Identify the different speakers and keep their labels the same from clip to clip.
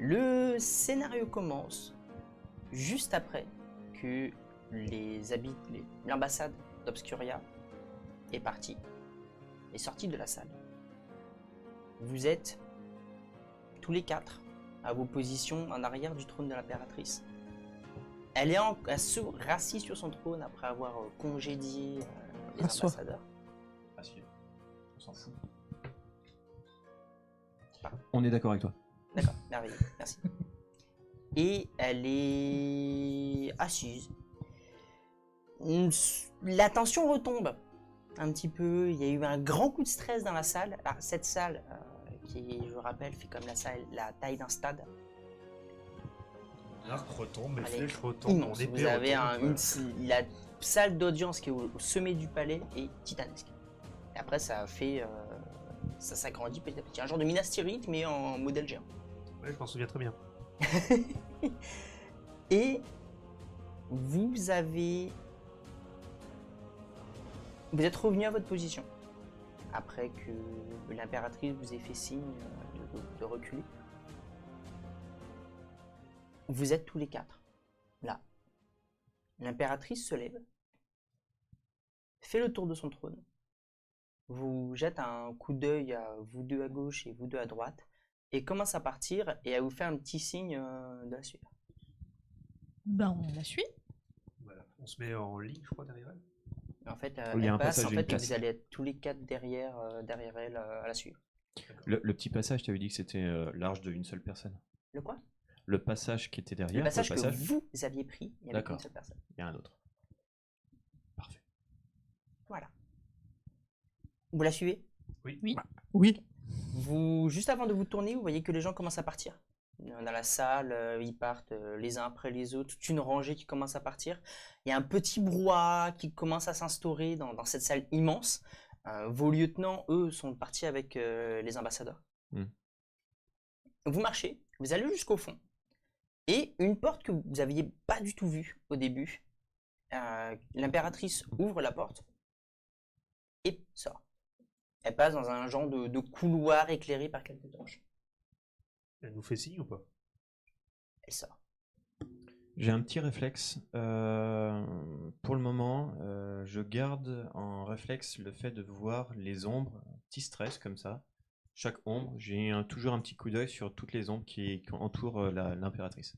Speaker 1: Le scénario commence juste après que l'ambassade d'Obscuria est partie, est sortie de la salle. Vous êtes tous les quatre à vos positions en arrière du trône de l'impératrice. Elle se rassit sur son trône après avoir congédié les ambassadeurs.
Speaker 2: Assieds. On s'en fout. On est d'accord avec toi.
Speaker 1: D'accord, merveilleux, merci. Et elle est assise. La tension retombe un petit peu. Il y a eu un grand coup de stress dans la salle. Alors, cette salle, qui, je rappelle, fait comme la taille d'un stade.
Speaker 3: L'arc retombe, les
Speaker 1: Elle est
Speaker 3: flèches retombent,
Speaker 1: immense.
Speaker 3: mon épée
Speaker 1: Vous avez
Speaker 3: retombe.
Speaker 1: la salle d'audience qui est au sommet du palais est titanesque. Et après, ça s'agrandit petit à petit. Un genre de Minas Tirith, mais en modèle géant.
Speaker 3: Ouais, je m'en souviens très bien.
Speaker 1: Et vous êtes revenu à votre position après que l'impératrice vous ait fait signe de reculer. Vous êtes tous les quatre là. L'impératrice se lève, fait le tour de son trône, vous jette un coup d'œil à vous deux à gauche et vous deux à droite, et commence à partir et à vous faire un petit signe de la suivre.
Speaker 4: Ben, on la suit.
Speaker 3: Voilà. On se met en ligne, je crois, derrière elle.
Speaker 1: En fait,
Speaker 2: Il y a
Speaker 1: elle
Speaker 2: un
Speaker 1: passe,
Speaker 2: passage
Speaker 1: en
Speaker 2: et une
Speaker 1: fait, et
Speaker 2: place.
Speaker 1: vous allez être tous les quatre derrière elle à la suivre.
Speaker 2: Le petit passage, tu avais dit que c'était large d'une seule personne.
Speaker 1: Le quoi?
Speaker 2: Le passage qui était derrière.
Speaker 1: Le passage que vous aviez pris, il y avait
Speaker 2: D'accord.
Speaker 1: qu'une seule personne.
Speaker 2: Il y a un autre. Parfait.
Speaker 1: Voilà. Vous la suivez?
Speaker 4: Oui.
Speaker 5: Oui.
Speaker 1: Juste avant de vous tourner, vous voyez que les gens commencent à partir. Dans la salle, ils partent les uns après les autres, toute une rangée qui commence à partir. Il y a un petit brouhaha qui commence à s'instaurer dans cette salle immense. Vos lieutenants, eux, sont partis avec les ambassadeurs. Vous marchez, vous allez jusqu'au fond. Et une porte que vous n'aviez pas du tout vue au début, l'impératrice ouvre la porte et sort. Elle passe dans un genre de couloir éclairé par quelques torches.
Speaker 3: Elle nous fait signe ou pas?
Speaker 1: Elle sort.
Speaker 2: J'ai un petit réflexe. Pour le moment, je garde en réflexe le fait de voir les ombres, un petit stress comme ça. Chaque ombre, j'ai toujours un petit coup d'œil sur toutes les ombres qui entourent l'impératrice.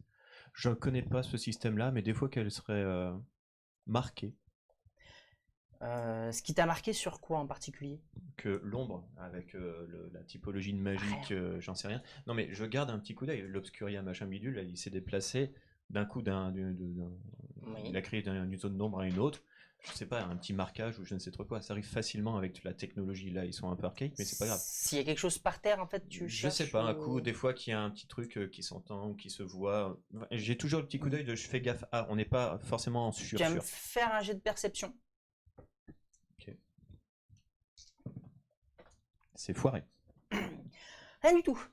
Speaker 2: Je ne connais pas ce système-là, mais des fois qu'elle serait marquée.
Speaker 1: Ce qui t'a marqué sur quoi en particulier?
Speaker 2: Que l'ombre, avec la typologie de magique, j'en sais rien. Non, mais je garde un petit coup d'œil. L'Obscuria, machin bidule, il s'est déplacé d'un coup il a créé une zone d'ombre à une autre. Je sais pas, un petit marquage ou je ne sais trop quoi. Ça arrive facilement avec la technologie. Là, ils sont un peu archaïques, mais c'est pas grave.
Speaker 1: S'il y a quelque chose par terre, en fait, tu cherches...
Speaker 2: Je sais pas, un coup, des fois qu'il y a un petit truc qui s'entend ou qui se voit. J'ai toujours le petit coup d'œil je fais gaffe. Ah, on n'est pas forcément sûr.
Speaker 1: Tu vas me faire un jet de perception.
Speaker 2: Ok. C'est foiré.
Speaker 1: Rien du tout.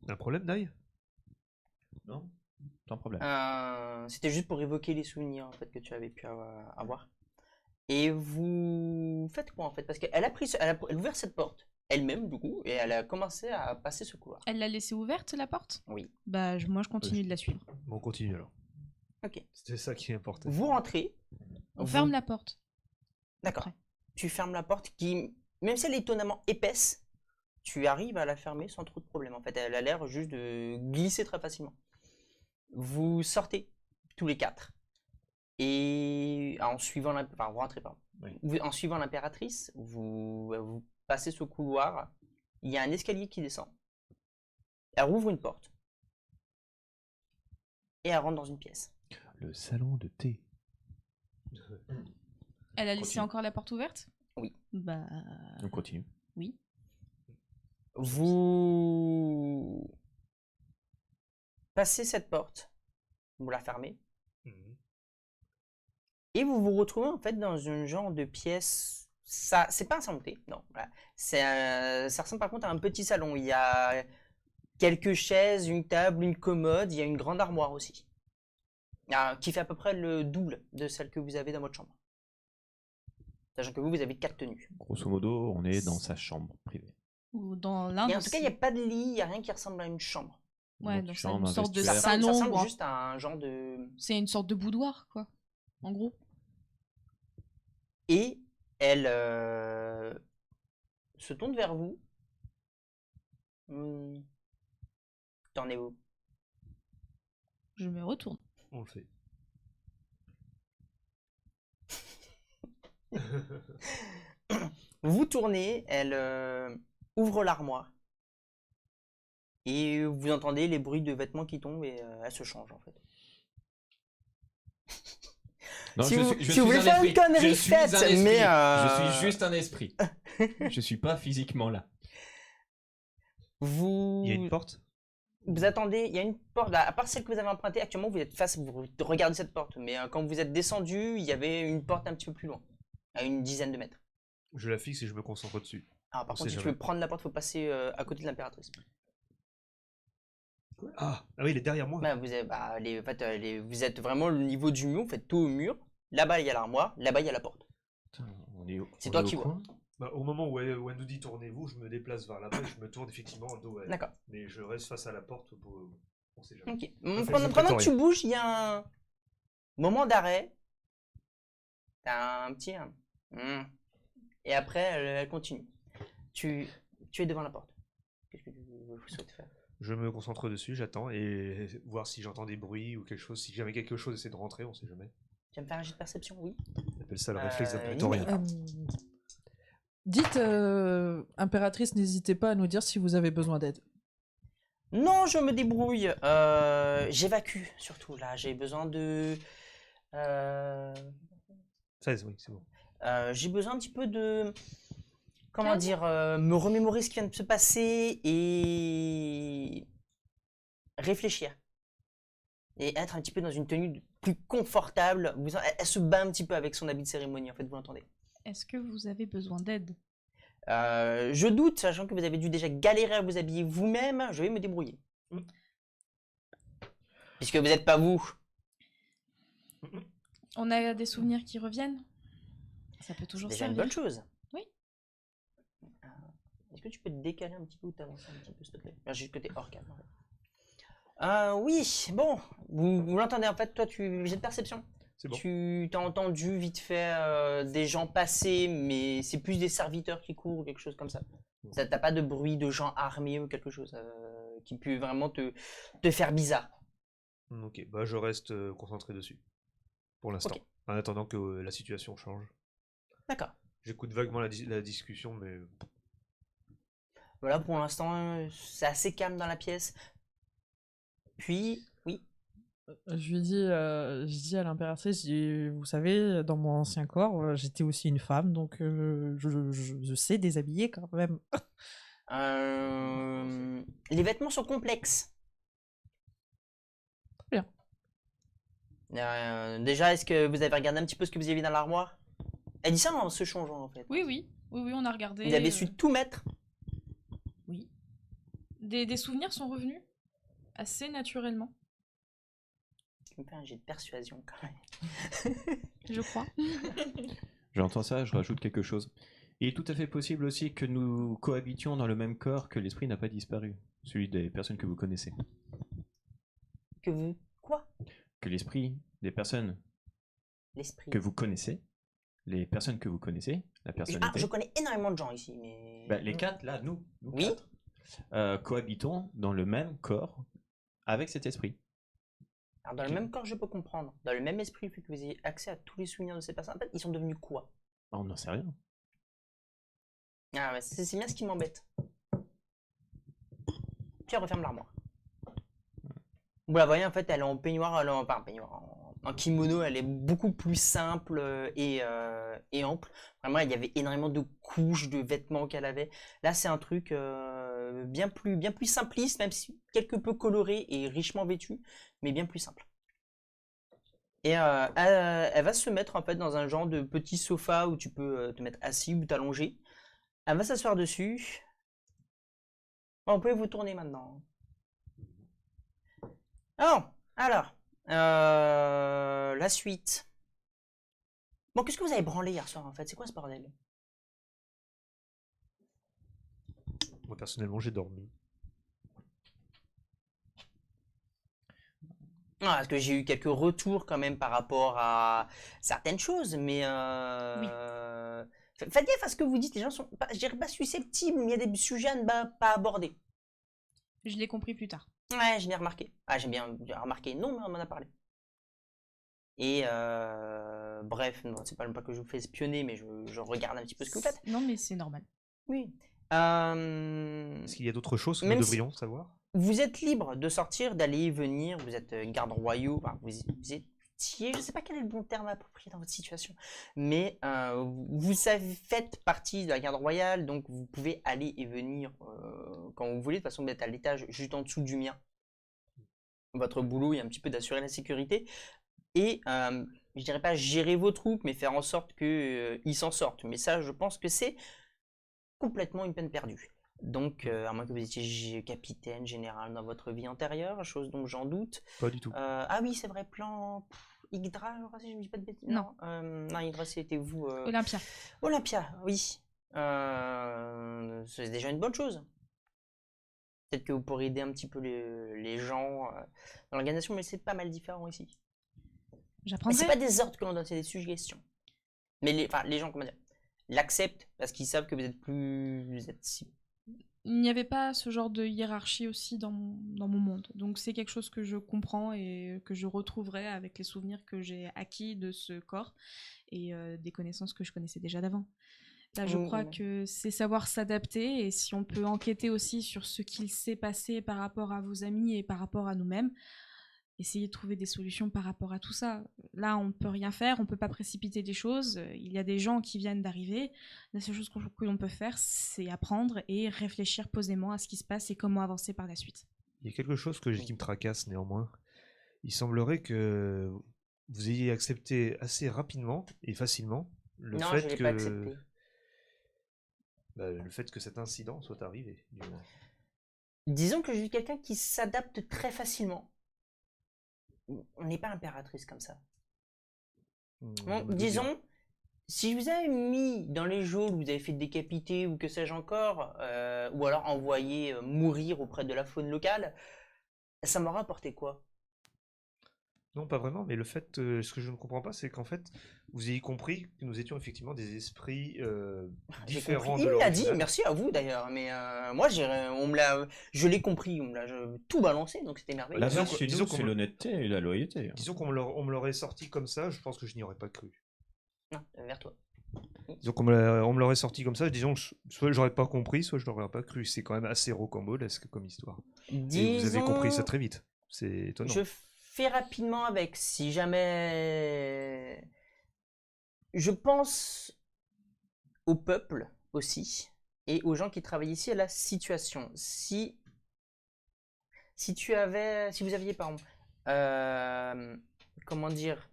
Speaker 3: Un problème, Dai?
Speaker 2: Non, sans problème.
Speaker 1: C'était juste pour évoquer les souvenirs en fait, que tu avais pu avoir. Et vous faites quoi en fait? Parce qu'elle elle a ouvert cette porte elle-même du coup et elle a commencé à passer ce couloir.
Speaker 4: Elle l'a laissée ouverte, la porte?
Speaker 1: Oui.
Speaker 4: Bah, moi, je continue de la suivre.
Speaker 3: Bon, on continue alors.
Speaker 1: Ok.
Speaker 3: C'était ça qui est important.
Speaker 1: Vous rentrez.
Speaker 4: On ferme la porte.
Speaker 1: D'accord.
Speaker 4: Après.
Speaker 1: Tu fermes la porte qui, même si elle est étonnamment épaisse, tu arrives à la fermer sans trop de problème. En fait, elle a l'air juste de glisser très facilement. Vous sortez tous les quatre et en suivant vous rentrez pas.
Speaker 2: Oui.
Speaker 1: En suivant l'impératrice, vous passez ce couloir. Il y a un escalier qui descend. Elle rouvre une porte et elle rentre dans une pièce.
Speaker 2: Le salon de thé.
Speaker 4: Elle a laissé
Speaker 2: Continue.
Speaker 4: encore la porte ouverte?
Speaker 1: Oui.
Speaker 4: Bah,
Speaker 2: On continue.
Speaker 4: oui.
Speaker 1: Vous passez cette porte, vous la fermez. Et vous vous retrouvez en fait dans un genre de pièce. Ça, c'est pas un salon de thé, non. Voilà. Ça ressemble par contre à un petit salon. Il y a quelques chaises, une table, une commode. Il y a une grande armoire aussi, qui fait à peu près le double de celle que vous avez dans votre chambre. Sachant que vous avez 4 tenues.
Speaker 2: Grosso modo, on est dans sa chambre privée.
Speaker 4: Ou dans l'un
Speaker 1: Et
Speaker 4: de
Speaker 1: en tout cas, il n'y a pas de lit, il n'y a rien qui ressemble à une chambre.
Speaker 4: Ouais,
Speaker 2: Une
Speaker 4: donc c'est
Speaker 2: chambre,
Speaker 4: une
Speaker 2: un
Speaker 4: sorte de
Speaker 2: vestiaire.
Speaker 1: Ça
Speaker 4: salon.
Speaker 1: ressemble
Speaker 4: ou un-
Speaker 1: juste à un genre de...
Speaker 4: C'est une sorte de boudoir, quoi. En gros.
Speaker 1: Et elle se tourne vers vous. T'en es où?
Speaker 4: Je me retourne.
Speaker 3: On le fait.
Speaker 1: Vous tournez, elle ouvre l'armoire. Et vous entendez les bruits de vêtements qui tombent et elle se change en fait.
Speaker 2: Non,
Speaker 1: Si
Speaker 2: je
Speaker 1: vous-
Speaker 2: suis, je
Speaker 1: si
Speaker 2: suis
Speaker 1: vous voulez
Speaker 2: un
Speaker 1: faire une
Speaker 2: esprit.
Speaker 1: connerie,
Speaker 2: Je suis
Speaker 1: faites,
Speaker 2: un esprit.
Speaker 1: mais,
Speaker 2: Je suis juste un esprit. Je suis pas physiquement là.
Speaker 1: Vous...
Speaker 3: Il y a une porte.
Speaker 1: Vous attendez, il y a une porte là, à part celle que vous avez empruntée, actuellement vous êtes face, vous regardez cette porte, mais quand vous êtes descendu, il y avait une porte un petit peu plus loin, à une dizaine de mètres.
Speaker 3: Je la fixe et je me concentre dessus.
Speaker 1: Alors par
Speaker 3: On
Speaker 1: contre,
Speaker 3: sait
Speaker 1: si tu
Speaker 3: jamais.
Speaker 1: veux prendre la porte, il faut passer à côté de l'impératrice.
Speaker 3: Ah oui, il est derrière moi.
Speaker 1: Bah, en fait, vous êtes vraiment au niveau du mur, vous faites tout au mur. Là-bas, il y a l'armoire, là-bas, il y a la porte.
Speaker 2: Putain,
Speaker 1: C'est
Speaker 2: on
Speaker 1: toi
Speaker 2: est au
Speaker 1: qui vois.
Speaker 2: coin.
Speaker 3: Bah, au moment où elle nous dit tournez-vous, je me déplace vers là-bas et je me tourne effectivement en dos à elle.
Speaker 1: D'accord.
Speaker 3: Mais je reste face à la porte pour. On sait jamais.
Speaker 1: Ok.
Speaker 3: fait,
Speaker 1: Pendant
Speaker 3: je
Speaker 1: pendant que tu
Speaker 3: rien.
Speaker 1: bouges, il y a un moment d'arrêt. T'as un petit... Et après, elle continue. Tu es devant la porte. Qu'est-ce que tu souhaites faire?
Speaker 3: Je me concentre dessus, j'attends et voir si j'entends des bruits ou quelque chose. Si jamais quelque chose essaie de rentrer, on sait jamais.
Speaker 1: Tu vas me faire un jet de perception, oui.
Speaker 3: On appelle ça le réflexe d'un
Speaker 1: Email.
Speaker 3: prétorien.
Speaker 5: Dites, impératrice, n'hésitez pas à nous dire si vous avez besoin d'aide.
Speaker 1: Non, je me débrouille. J'évacue, surtout, là. J'ai besoin de...
Speaker 3: 16, oui, c'est bon.
Speaker 1: J'ai besoin un petit peu de... Comment
Speaker 4: Calme.
Speaker 1: dire, me remémorer ce qui vient de se passer et réfléchir. Et être un petit peu dans une tenue plus confortable. Elle se bat un petit peu avec son habit de cérémonie, en fait, vous l'entendez.
Speaker 4: Est-ce que vous avez besoin d'aide?
Speaker 1: Je doute, sachant que vous avez dû déjà galérer à vous habiller vous-même, je vais me débrouiller. Puisque vous n'êtes pas vous.
Speaker 4: On a des souvenirs qui reviennent? Ça peut
Speaker 1: C'est
Speaker 4: toujours
Speaker 1: déjà une
Speaker 4: servir.
Speaker 1: bonne chose.
Speaker 4: Oui.
Speaker 1: Est-ce que tu peux te décaler un petit peu ou t'avancer un petit peu, s'il te plaît? Juste côté orcane. En fait. Oui, bon, vous l'entendez en fait, toi, j'ai de perception.
Speaker 3: C'est bon.
Speaker 1: Tu t'as entendu vite fait des gens passer, mais c'est plus des serviteurs qui courent ou quelque chose comme ça. T'as pas de bruit de gens armés ou quelque chose qui peut vraiment te faire bizarre.
Speaker 3: Ok, bah je reste concentré dessus. Pour l'instant.
Speaker 1: Ok.
Speaker 3: En attendant que la situation change.
Speaker 1: D'accord.
Speaker 3: J'écoute vaguement la discussion, mais.
Speaker 1: Voilà, pour l'instant, c'est assez calme dans la pièce. Puis, oui.
Speaker 5: Je lui dis, je dis à l'impératrice, je dis, vous savez, dans mon ancien corps, j'étais aussi une femme, donc je sais déshabiller quand même.
Speaker 1: Les vêtements sont complexes.
Speaker 5: Très
Speaker 1: bien. Déjà, est-ce que vous avez regardé un petit peu ce que vous aviez dans l'armoire? Elle dit ça en se changeant, en fait.
Speaker 4: Oui, oui. Oui, oui, on a regardé.
Speaker 1: Vous avez su tout mettre.
Speaker 4: Oui. Des souvenirs sont revenus assez naturellement,
Speaker 1: Tu me fais un jet de persuasion, quand même.
Speaker 4: je crois.
Speaker 2: J'entends ça, je rajoute quelque chose. Il est tout à fait possible aussi que nous cohabitions dans le même corps, que l'esprit n'a pas disparu. Celui des personnes que vous connaissez.
Speaker 1: Que vous... Quoi?
Speaker 2: Que l'esprit des personnes
Speaker 1: L'esprit.
Speaker 2: que vous connaissez, les personnes que vous connaissez, la personnalité.
Speaker 1: je connais énormément de gens ici, mais...
Speaker 2: Bah, les quatre, là, nous
Speaker 1: Oui.
Speaker 2: quatre, cohabitons dans le même corps avec cet esprit.
Speaker 1: Alors, dans le même corps, je peux comprendre. Dans le même esprit, vu que vous ayez accès à tous les souvenirs de ces personnes, en fait, ils sont devenus quoi?
Speaker 2: On n'en sait rien.
Speaker 1: Ah ouais, c'est bien ce qui m'embête. Puis elle referme l'armoire. Vous la voyez, en fait, elle est en peignoir, enfin, en peignoir, en kimono, elle est beaucoup plus simple et ample. Vraiment, il y avait énormément de couches de vêtements qu'elle avait. Là, c'est un truc bien plus simpliste, même si quelque peu coloré et richement vêtu, mais bien plus simple. Et elle va se mettre en fait dans un genre de petit sofa où tu peux te mettre assis ou t'allonger. Elle va s'asseoir dessus. Bon, vous pouvez vous tourner maintenant. Alors, la suite. Bon, qu'est-ce que vous avez branlé hier soir en fait? C'est quoi ce bordel?
Speaker 3: Moi personnellement, j'ai dormi.
Speaker 1: Parce que j'ai eu quelques retours quand même par rapport à certaines choses, mais faites gaffe à ce que vous dites. Les gens sont, pas, je dirais pas susceptibles, mais il y a des sujets à ne pas aborder.
Speaker 4: Je l'ai compris plus tard.
Speaker 1: Ouais, je l'ai remarqué. Ah, j'ai bien remarqué. Non, mais on m'en a parlé. Et bref, non, c'est pas que je vous fais espionner, mais je regarde un petit peu ce que vous faites.
Speaker 4: Non, mais c'est normal.
Speaker 1: Oui.
Speaker 3: Est-ce qu'il y a d'autres choses que nous
Speaker 1: Même si-
Speaker 3: devrions savoir?
Speaker 1: Vous êtes libre de sortir, d'aller et venir. Vous êtes garde royaux. Enfin, vous étiez, je sais pas quel est le bon terme approprié dans votre situation, mais faites partie de la garde royale, donc vous pouvez aller et venir quand vous voulez. De toute façon, vous êtes à l'étage juste en dessous du mien. Votre boulot est un petit peu d'assurer la sécurité et je dirais pas gérer vos troupes, mais faire en sorte qu'ils s'en sortent. Mais ça, je pense que c'est complètement une peine perdue. Donc, à moins que vous étiez capitaine, général dans votre vie antérieure, chose dont j'en doute.
Speaker 3: Pas du tout.
Speaker 1: Ah oui, c'est vrai, plan Yggdra, je crois, si je ne dis pas de bêtises.
Speaker 4: Non.
Speaker 1: Non, Yggdra, c'était vous.
Speaker 4: Olympia.
Speaker 1: Olympia, oui. C'est déjà une bonne chose. Peut-être que vous pourrez aider un petit peu les gens dans l'organisation, mais c'est pas mal différent ici. Mais
Speaker 4: J'apprendrai.
Speaker 1: c'est pas des ordres que l'on donne, c'est des suggestions. Mais les gens, comment dire, l'acceptent parce qu'ils savent que vous êtes si.
Speaker 4: Il n'y avait pas ce genre de hiérarchie aussi dans mon monde. Donc c'est quelque chose que je comprends et que je retrouverai avec les souvenirs que j'ai acquis de ce corps et des connaissances que je connaissais déjà d'avant. Là, je crois que c'est savoir s'adapter et si on peut enquêter aussi sur ce qu'il s'est passé par rapport à vos amis et par rapport à nous-mêmes, essayer de trouver des solutions par rapport à tout ça. Là, on ne peut rien faire, on ne peut pas précipiter des choses. Il y a des gens qui viennent d'arriver. La seule chose que l'on peut faire, c'est apprendre et réfléchir posément à ce qui se passe et comment avancer par la suite.
Speaker 3: Il y a quelque chose qui me tracasse néanmoins. Il semblerait que vous ayez accepté assez rapidement et facilement le
Speaker 1: Non,
Speaker 3: fait
Speaker 1: je l'ai
Speaker 3: que
Speaker 1: pas accepté.
Speaker 3: le fait que cet incident soit arrivé. Du moins.
Speaker 1: Disons que je suis quelqu'un qui s'adapte très facilement. On n'est pas impératrice comme ça. Bon,
Speaker 3: Je me doute bien.
Speaker 1: disons, si je vous avez mis dans les geôles, vous avez fait décapiter ou que sais-je encore, ou alors envoyé mourir auprès de la faune locale, ça m'aura apporté quoi?
Speaker 3: Non, pas vraiment, mais le fait, ce que je ne comprends pas, c'est qu'en fait, vous ayez compris que nous étions effectivement des esprits
Speaker 1: J'ai
Speaker 3: différents
Speaker 1: compris.
Speaker 3: de
Speaker 1: Il me l'a dit,
Speaker 3: l'original.
Speaker 1: merci à vous d'ailleurs, mais moi je l'ai compris, on me l'a tout balancé, donc c'était merveilleux.
Speaker 2: La
Speaker 3: disons
Speaker 2: base
Speaker 3: que-
Speaker 2: chez
Speaker 3: disons
Speaker 2: nous,
Speaker 3: qu'on
Speaker 2: c'est
Speaker 3: me-
Speaker 2: l'honnêteté et la loyauté.
Speaker 3: Disons qu'on me l'aurait sorti comme ça, je pense que je n'y aurais pas cru.
Speaker 1: Non, vers toi.
Speaker 3: Disons qu'on on me l'aurait sorti comme ça, disons que soit j'aurais pas compris, soit je n'aurais pas cru. C'est quand même assez rocambolesque comme histoire. Et vous avez compris ça très vite. C'est étonnant.
Speaker 1: Je fais rapidement avec, si jamais... Je pense au peuple aussi, et aux gens qui travaillent ici, à la situation. Si vous aviez, pardon, comment dire,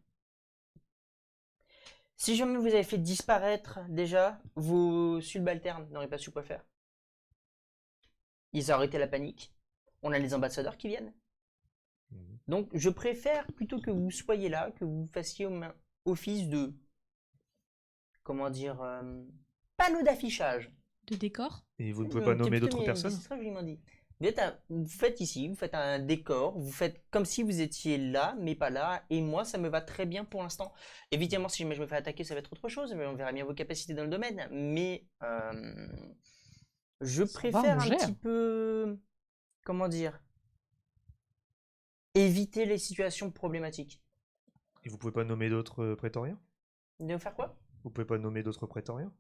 Speaker 1: si jamais vous avez fait disparaître déjà, vos subalternes n'auraient pas su quoi faire. Ils auraient arrêté la panique. On a les ambassadeurs qui viennent.
Speaker 3: Mhm.
Speaker 1: Donc je préfère plutôt que vous soyez là, que vous fassiez office de, comment dire, panneau d'affichage.
Speaker 4: De décor.
Speaker 3: Et vous ne pouvez pas nommer d'autres personnes?
Speaker 1: C'est très joliment dit. Vous faites ici, vous faites un décor, vous faites comme si vous étiez là, mais pas là, et moi ça me va très bien pour l'instant. Évidemment, si jamais je me fais attaquer, ça va être autre chose, mais on verra bien vos capacités dans le domaine. Mais je préfère
Speaker 5: on
Speaker 1: un
Speaker 5: gère.
Speaker 1: petit peu, comment dire, éviter les situations problématiques.
Speaker 3: Et vous pouvez pas nommer d'autres prétoriens?
Speaker 1: De faire quoi?
Speaker 3: Vous pouvez pas nommer d'autres prétoriens?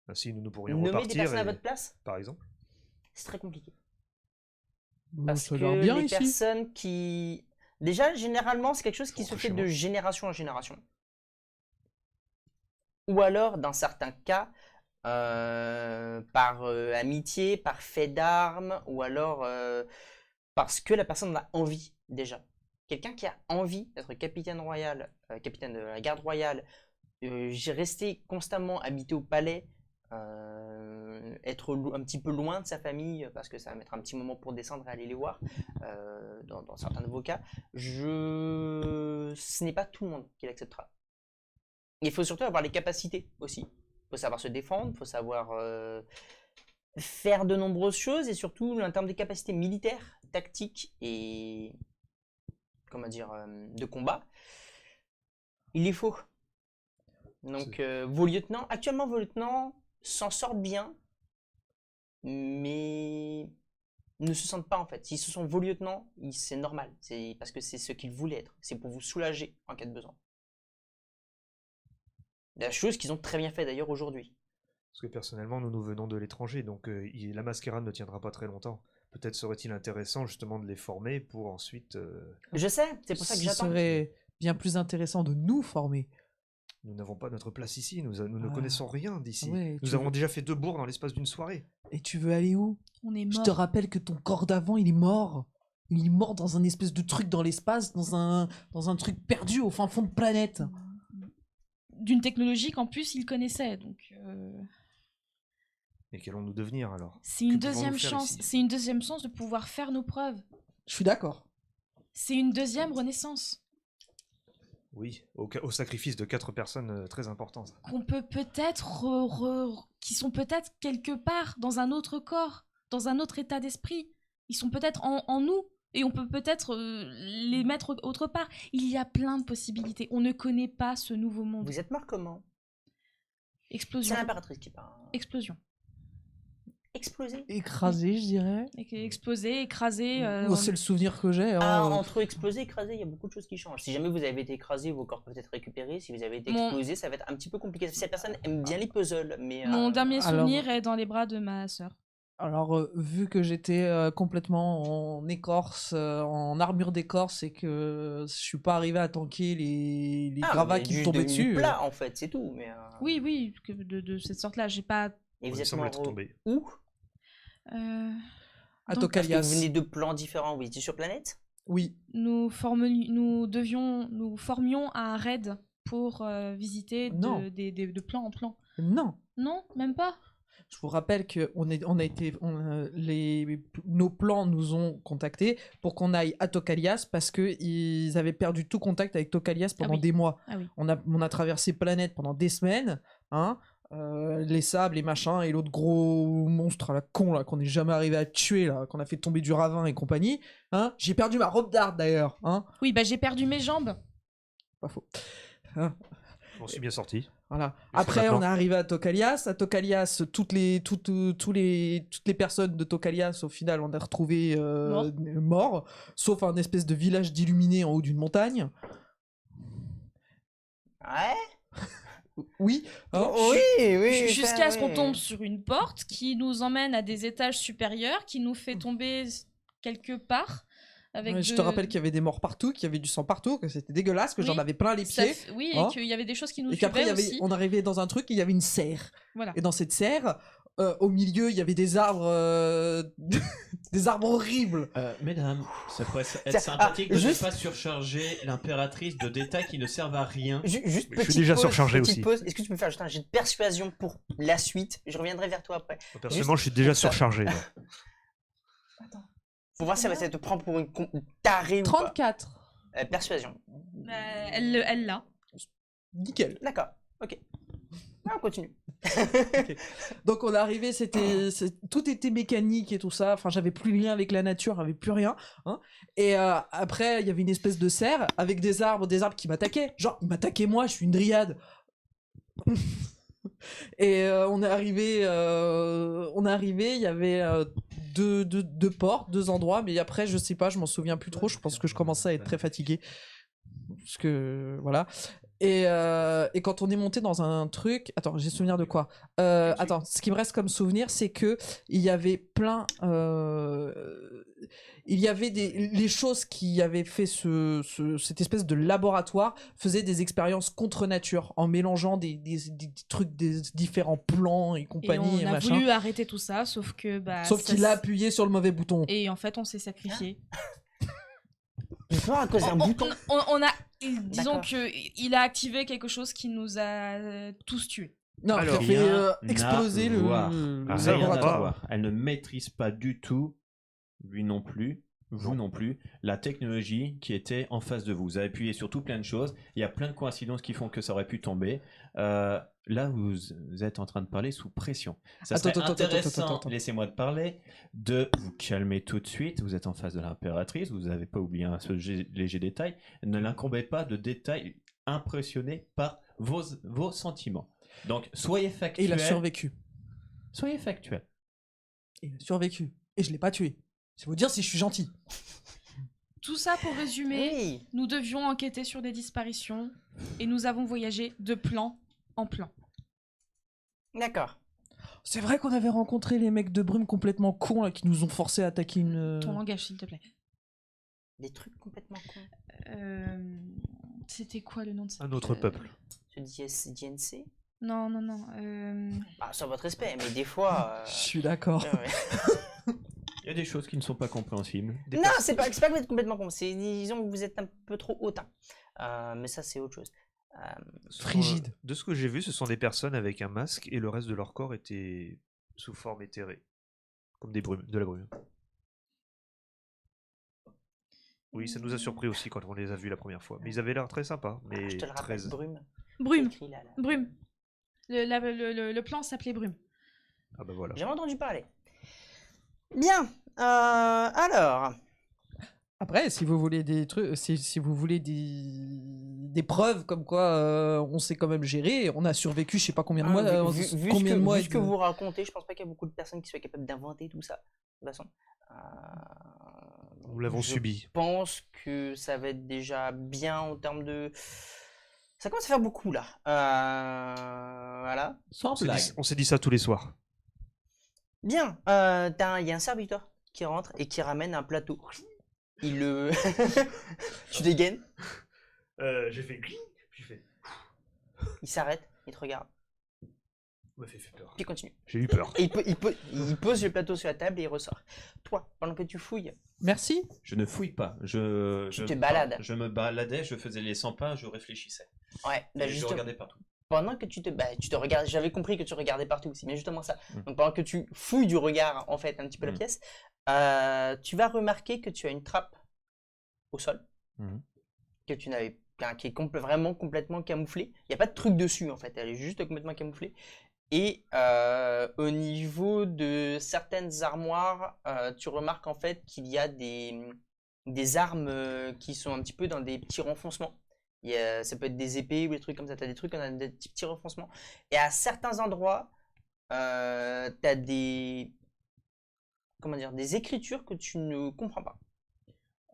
Speaker 3: Ainsi, nous pourrions
Speaker 1: Nommer des
Speaker 3: repartir,
Speaker 1: personnes à votre place?
Speaker 3: par exemple.
Speaker 1: C'est très compliqué.
Speaker 5: Bah,
Speaker 1: Parce
Speaker 5: ça a
Speaker 1: que
Speaker 5: l'air bien
Speaker 1: les
Speaker 5: ici.
Speaker 1: personnes qui... Déjà, généralement, c'est quelque chose qui
Speaker 3: Faut
Speaker 1: se
Speaker 3: rentrer
Speaker 1: fait
Speaker 3: chez
Speaker 1: de
Speaker 3: moi.
Speaker 1: génération en génération. Ou alors, dans certains cas, par amitié, par fait d'armes, ou alors parce que la personne en a envie, déjà. Quelqu'un qui a envie d'être capitaine royal, capitaine de la garde royale, j'ai resté constamment habité au palais, être un petit peu loin de sa famille, parce que ça va mettre un petit moment pour descendre et aller les voir, dans certains de vos cas, ce n'est pas tout le monde qui l'acceptera. Il faut surtout avoir les capacités aussi. Il faut savoir se défendre, il faut savoir faire de nombreuses choses, et surtout en termes de capacités militaires, tactiques et comment dire, de combat, il est faux. Donc actuellement vos lieutenants s'en sortent bien, mais ne se sentent pas en fait. S'ils se sont vos lieutenants, c'est normal. C'est parce que c'est ce qu'ils voulaient être. C'est pour vous soulager en cas de besoin. La chose qu'ils ont très bien fait d'ailleurs aujourd'hui.
Speaker 3: Parce que personnellement, nous venons de l'étranger, donc la mascarade ne tiendra pas très longtemps. Peut-être serait-il intéressant justement de les former pour ensuite...
Speaker 1: Je sais, c'est pour ça que
Speaker 5: Ce
Speaker 1: j'attends.
Speaker 5: serait bien plus intéressant de nous former.
Speaker 3: Nous n'avons pas notre place ici, nous ne connaissons rien d'ici.
Speaker 5: Ouais,
Speaker 3: Nous avons déjà fait 2 bourgs dans l'espace d'une soirée.
Speaker 5: Et tu veux aller où?
Speaker 4: On est
Speaker 5: Je
Speaker 4: mort.
Speaker 5: te rappelle que ton corps d'avant, il est mort. Il est mort dans un espèce de truc dans l'espace, dans un truc perdu au fin fond de planète.
Speaker 4: D'une technologie qu'en plus il connaissait, donc
Speaker 3: Et qu'allons-nous devenir alors?
Speaker 4: c'est une
Speaker 3: Que pouvons-nous
Speaker 4: deuxième
Speaker 3: faire
Speaker 4: chance.
Speaker 3: ici?
Speaker 4: C'est une deuxième chance de pouvoir faire nos preuves.
Speaker 5: Je suis d'accord.
Speaker 4: C'est une deuxième renaissance
Speaker 3: Oui, au sacrifice de 4 personnes très importantes.
Speaker 4: qu'on peut peut-être qui sont peut-être quelque part dans un autre corps, dans un autre état d'esprit. Ils sont peut-être en nous et on peut peut-être les mettre autre part. Il y a plein de possibilités. On ne connaît pas ce nouveau monde.
Speaker 1: Vous êtes mort comment? C'est
Speaker 4: Explosion.
Speaker 1: l'impératrice qui parle.
Speaker 4: Explosion.
Speaker 1: Explosé.
Speaker 5: Écrasé, je dirais.
Speaker 4: Explosé, écrasé.
Speaker 5: Oh, c'est le souvenir que j'ai. hein.
Speaker 1: Ah, entre exploser et écraser, il y a beaucoup de choses qui changent. Si jamais vous avez été écrasé, vos corps peuvent être récupérés. Si vous avez été explosé, ça va être un petit peu compliqué. Cette personne aime bien les puzzles, mais...
Speaker 4: Mon dernier
Speaker 5: alors-
Speaker 4: souvenir est dans les bras de ma sœur.
Speaker 5: Alors, vu que j'étais complètement en écorce, en armure d'écorce, et que je suis pas arrivé à tanker les gravats
Speaker 1: mais
Speaker 5: qui me
Speaker 1: juste
Speaker 5: tombaient
Speaker 1: devenu
Speaker 5: dessus.
Speaker 1: plat, en fait, c'est tout. Mais,
Speaker 4: Oui, de cette sorte-là. J'ai pas.
Speaker 1: Et vous
Speaker 3: Il
Speaker 1: êtes
Speaker 3: semble
Speaker 1: mort
Speaker 3: être tombé.
Speaker 1: où?
Speaker 4: euh,
Speaker 5: À
Speaker 4: donc,
Speaker 1: Parce que
Speaker 5: Tokalias.
Speaker 1: vous venez de plans différents. Vous étiez sur planète?
Speaker 5: Oui.
Speaker 4: nous formions un raid pour visiter
Speaker 5: Non.
Speaker 4: de plan en plan.
Speaker 5: Non.
Speaker 4: Non, même pas.
Speaker 5: Je vous rappelle que nos plans nous ont contactés pour qu'on aille à Tokalias parce qu'ils avaient perdu tout contact avec Tokalias pendant
Speaker 4: oui.
Speaker 5: des mois.
Speaker 4: Ah oui.
Speaker 5: On a traversé planète pendant des semaines, hein, les sables, les machins, et l'autre gros monstre à la con là qu'on n'est jamais arrivé à tuer là, qu'on a fait tomber du ravin et compagnie. Hein. J'ai perdu ma robe d'art d'ailleurs. Hein.
Speaker 4: Oui, bah j'ai perdu mes jambes.
Speaker 5: Pas faux. Hein.
Speaker 3: On s'est bien sorti.
Speaker 5: Voilà.
Speaker 3: Et
Speaker 5: Après,
Speaker 3: maintenant
Speaker 5: on est arrivé à Tokalias. À Tokalias, toutes les personnes de Tokalias, au final, on a retrouvé morts, sauf un espèce de village d'illuminés en haut d'une montagne.
Speaker 1: Ouais.
Speaker 5: Oui. hein.
Speaker 1: Oui,
Speaker 4: Jusqu'à ce qu'on tombe sur une porte qui nous emmène à des étages supérieurs, qui nous fait tomber quelque part. Avec
Speaker 5: Ouais, je te rappelle qu'il y avait des morts partout, qu'il y avait du sang partout, que c'était dégueulasse, que
Speaker 4: Oui,
Speaker 5: j'en avais plein les
Speaker 4: ça
Speaker 5: pieds.
Speaker 4: oui,
Speaker 5: hein.
Speaker 4: et qu'il y avait des choses qui nous
Speaker 5: Et qu'après,
Speaker 4: suivaient aussi.
Speaker 5: on arrivait dans un truc, il y avait une serre.
Speaker 4: Voilà.
Speaker 5: Et dans cette serre, au milieu, il y avait des arbres, des arbres horribles.
Speaker 2: Mesdames, ça pourrait être
Speaker 1: Ça-
Speaker 2: sympathique de
Speaker 1: juste-
Speaker 2: ne pas surcharger l'impératrice de détails qui ne servent à rien.
Speaker 1: Juste
Speaker 3: Mais je suis
Speaker 1: petite
Speaker 3: déjà
Speaker 1: pause,
Speaker 3: surchargé
Speaker 1: petite
Speaker 3: aussi.
Speaker 1: pause. Est-ce que tu peux faire juste un jet de persuasion pour la suite? Je reviendrai vers toi après.
Speaker 3: Personnellement, je suis déjà
Speaker 1: pour ça.
Speaker 3: surchargé. là.
Speaker 1: Pour voir si ça va te prendre pour une tarée ou pas.
Speaker 5: 34.
Speaker 1: Persuasion.
Speaker 4: Elle l'a.
Speaker 5: Nickel.
Speaker 1: D'accord. Ok. Ah, on continue.
Speaker 5: Donc on est arrivé, tout était mécanique et tout ça. Enfin, j'avais plus lien avec la nature, j'avais plus rien. Hein. Et après, il y avait une espèce de serre avec des arbres qui m'attaquaient. Genre, ils m'attaquaient moi, je suis une dryade. Et on est arrivé, il y avait deux portes, 2 endroits, mais après, je sais pas, je m'en souviens plus trop. Je pense que je commençais à être très fatigué. Parce que, voilà. Et quand on est monté dans un truc... Attends, j'ai souvenir de quoi Attends, ce qui me reste comme souvenir, c'est que il y avait plein... il y avait les choses qui avaient fait cette espèce de laboratoire faisaient des expériences contre nature en mélangeant des trucs, des différents plans et
Speaker 4: Et
Speaker 5: compagnie et,
Speaker 4: on a
Speaker 5: machin.
Speaker 4: voulu arrêter tout ça, sauf que
Speaker 5: Sauf qu'il a appuyé sur le mauvais bouton.
Speaker 4: Et en fait, on s'est sacrifié.
Speaker 1: Pas à cause d'un bouton.
Speaker 4: Disons
Speaker 1: D'accord.
Speaker 4: que il a activé quelque chose qui nous a tous tués.
Speaker 5: Non,
Speaker 3: Alors,
Speaker 5: il a fait
Speaker 2: Rien
Speaker 5: exploser
Speaker 2: à
Speaker 5: le
Speaker 2: voir.
Speaker 3: Ah,
Speaker 2: Rien à
Speaker 5: laboratoire.
Speaker 2: voir. Elle ne maîtrise pas du tout, lui non plus, vous non plus, la technologie qui était en face de vous. Vous avez appuyé sur tout plein de choses. Il y a plein de coïncidences qui font que ça aurait pu tomber. Là, vous êtes en train de parler sous pression. Ça serait intéressant, laissez-moi te parler, de vous calmer tout de suite. Vous êtes en face de l'impératrice, vous n'avez pas oublié un seul léger détail. Ne l'incombez pas de détails impressionnés par vos sentiments. Donc, soyez
Speaker 5: Et
Speaker 2: factuel.
Speaker 5: il a survécu.
Speaker 2: Soyez factuel.
Speaker 5: Et il a survécu. Et je l'ai pas tué. C'est vous dire si je suis gentil.
Speaker 4: Tout ça pour résumer,
Speaker 1: Oui.
Speaker 4: nous devions enquêter sur des disparitions et nous avons voyagé de plan en plan.
Speaker 1: D'accord.
Speaker 5: C'est vrai qu'on avait rencontré les mecs de brume complètement cons là, qui nous ont forcé à attaquer une...
Speaker 4: Ton langage, s'il te plaît.
Speaker 1: Des trucs complètement cons.
Speaker 4: C'était quoi le nom de ça?
Speaker 3: Un autre peuple.
Speaker 1: Ce DNC.
Speaker 4: Non.
Speaker 1: Bah, sur votre respect, mais des fois.
Speaker 5: Je suis d'accord.
Speaker 1: Ouais.
Speaker 2: Il y a des choses qui ne sont pas compréhensibles.
Speaker 1: Non, c'est pas que vous êtes complètement con. C'est disons que vous êtes un peu trop hautain. Mais ça, c'est autre chose.
Speaker 5: Frigide.
Speaker 3: De ce que j'ai vu, ce sont des personnes avec un masque et le reste de leur corps était sous forme éthérée. Comme des brumes, de la brume. Oui, ça nous a surpris aussi quand on les a vus la première fois. Mais ils avaient l'air très sympas. Mais
Speaker 1: Je te le rappelle,
Speaker 3: très...
Speaker 1: Brume.
Speaker 4: Brume.
Speaker 1: Écrit là.
Speaker 4: Brume. Le plan s'appelait Brume.
Speaker 3: Ah bah voilà.
Speaker 1: J'ai entendu parler. Bien. Alors.
Speaker 5: Après, si vous voulez des trucs, si vous voulez des preuves comme quoi on s'est quand même géré, on a survécu je sais pas combien de mois. Combien de mois
Speaker 1: vu ce que vous racontez, je pense pas qu'il y a beaucoup de personnes qui soient capables d'inventer tout ça. De toute façon.
Speaker 3: Nous l'avons subi.
Speaker 1: Je pense que ça va être déjà bien en termes de. Ça commence à faire beaucoup là. Voilà.
Speaker 5: Sans blague.
Speaker 3: On s'est dit ça tous les soirs.
Speaker 1: Bien. Il y a un serviteur qui rentre et qui ramène un plateau. Il le. Tu dégaines.
Speaker 3: J'ai fait gling, puis fait.
Speaker 1: Il s'arrête, il te regarde,
Speaker 3: m'a fait peur.
Speaker 1: puis il continue.
Speaker 3: J'ai eu peur.
Speaker 1: Et il pose le plateau sur la table et il ressort. Toi, pendant que tu fouilles,
Speaker 5: Merci.
Speaker 2: Je ne fouille pas.
Speaker 1: Tu te balades.
Speaker 2: Je me baladais, je faisais les 100 pas, je réfléchissais.
Speaker 1: ouais, bah
Speaker 2: Et je
Speaker 1: justement,
Speaker 2: regardais partout.
Speaker 1: pendant que tu te regardes, j'avais compris que tu regardais partout, c'est bien justement ça.
Speaker 2: Mm.
Speaker 1: Donc pendant que tu fouilles du regard, en fait, un petit peu la
Speaker 2: Mm.
Speaker 1: pièce, tu vas remarquer que tu as une trappe au sol,
Speaker 2: Mhm.
Speaker 1: que tu n'avais qui est vraiment complètement camouflée. Il n'y a pas de truc dessus, en fait, elle est juste complètement camouflée. Et au niveau de certaines armoires, tu remarques en fait qu'il y a des armes qui sont un petit peu dans des petits renfoncements. Ça peut être des épées ou des trucs comme ça. Tu as des trucs dans des petits renfoncements. Et à certains endroits, tu as des écritures que tu ne comprends pas.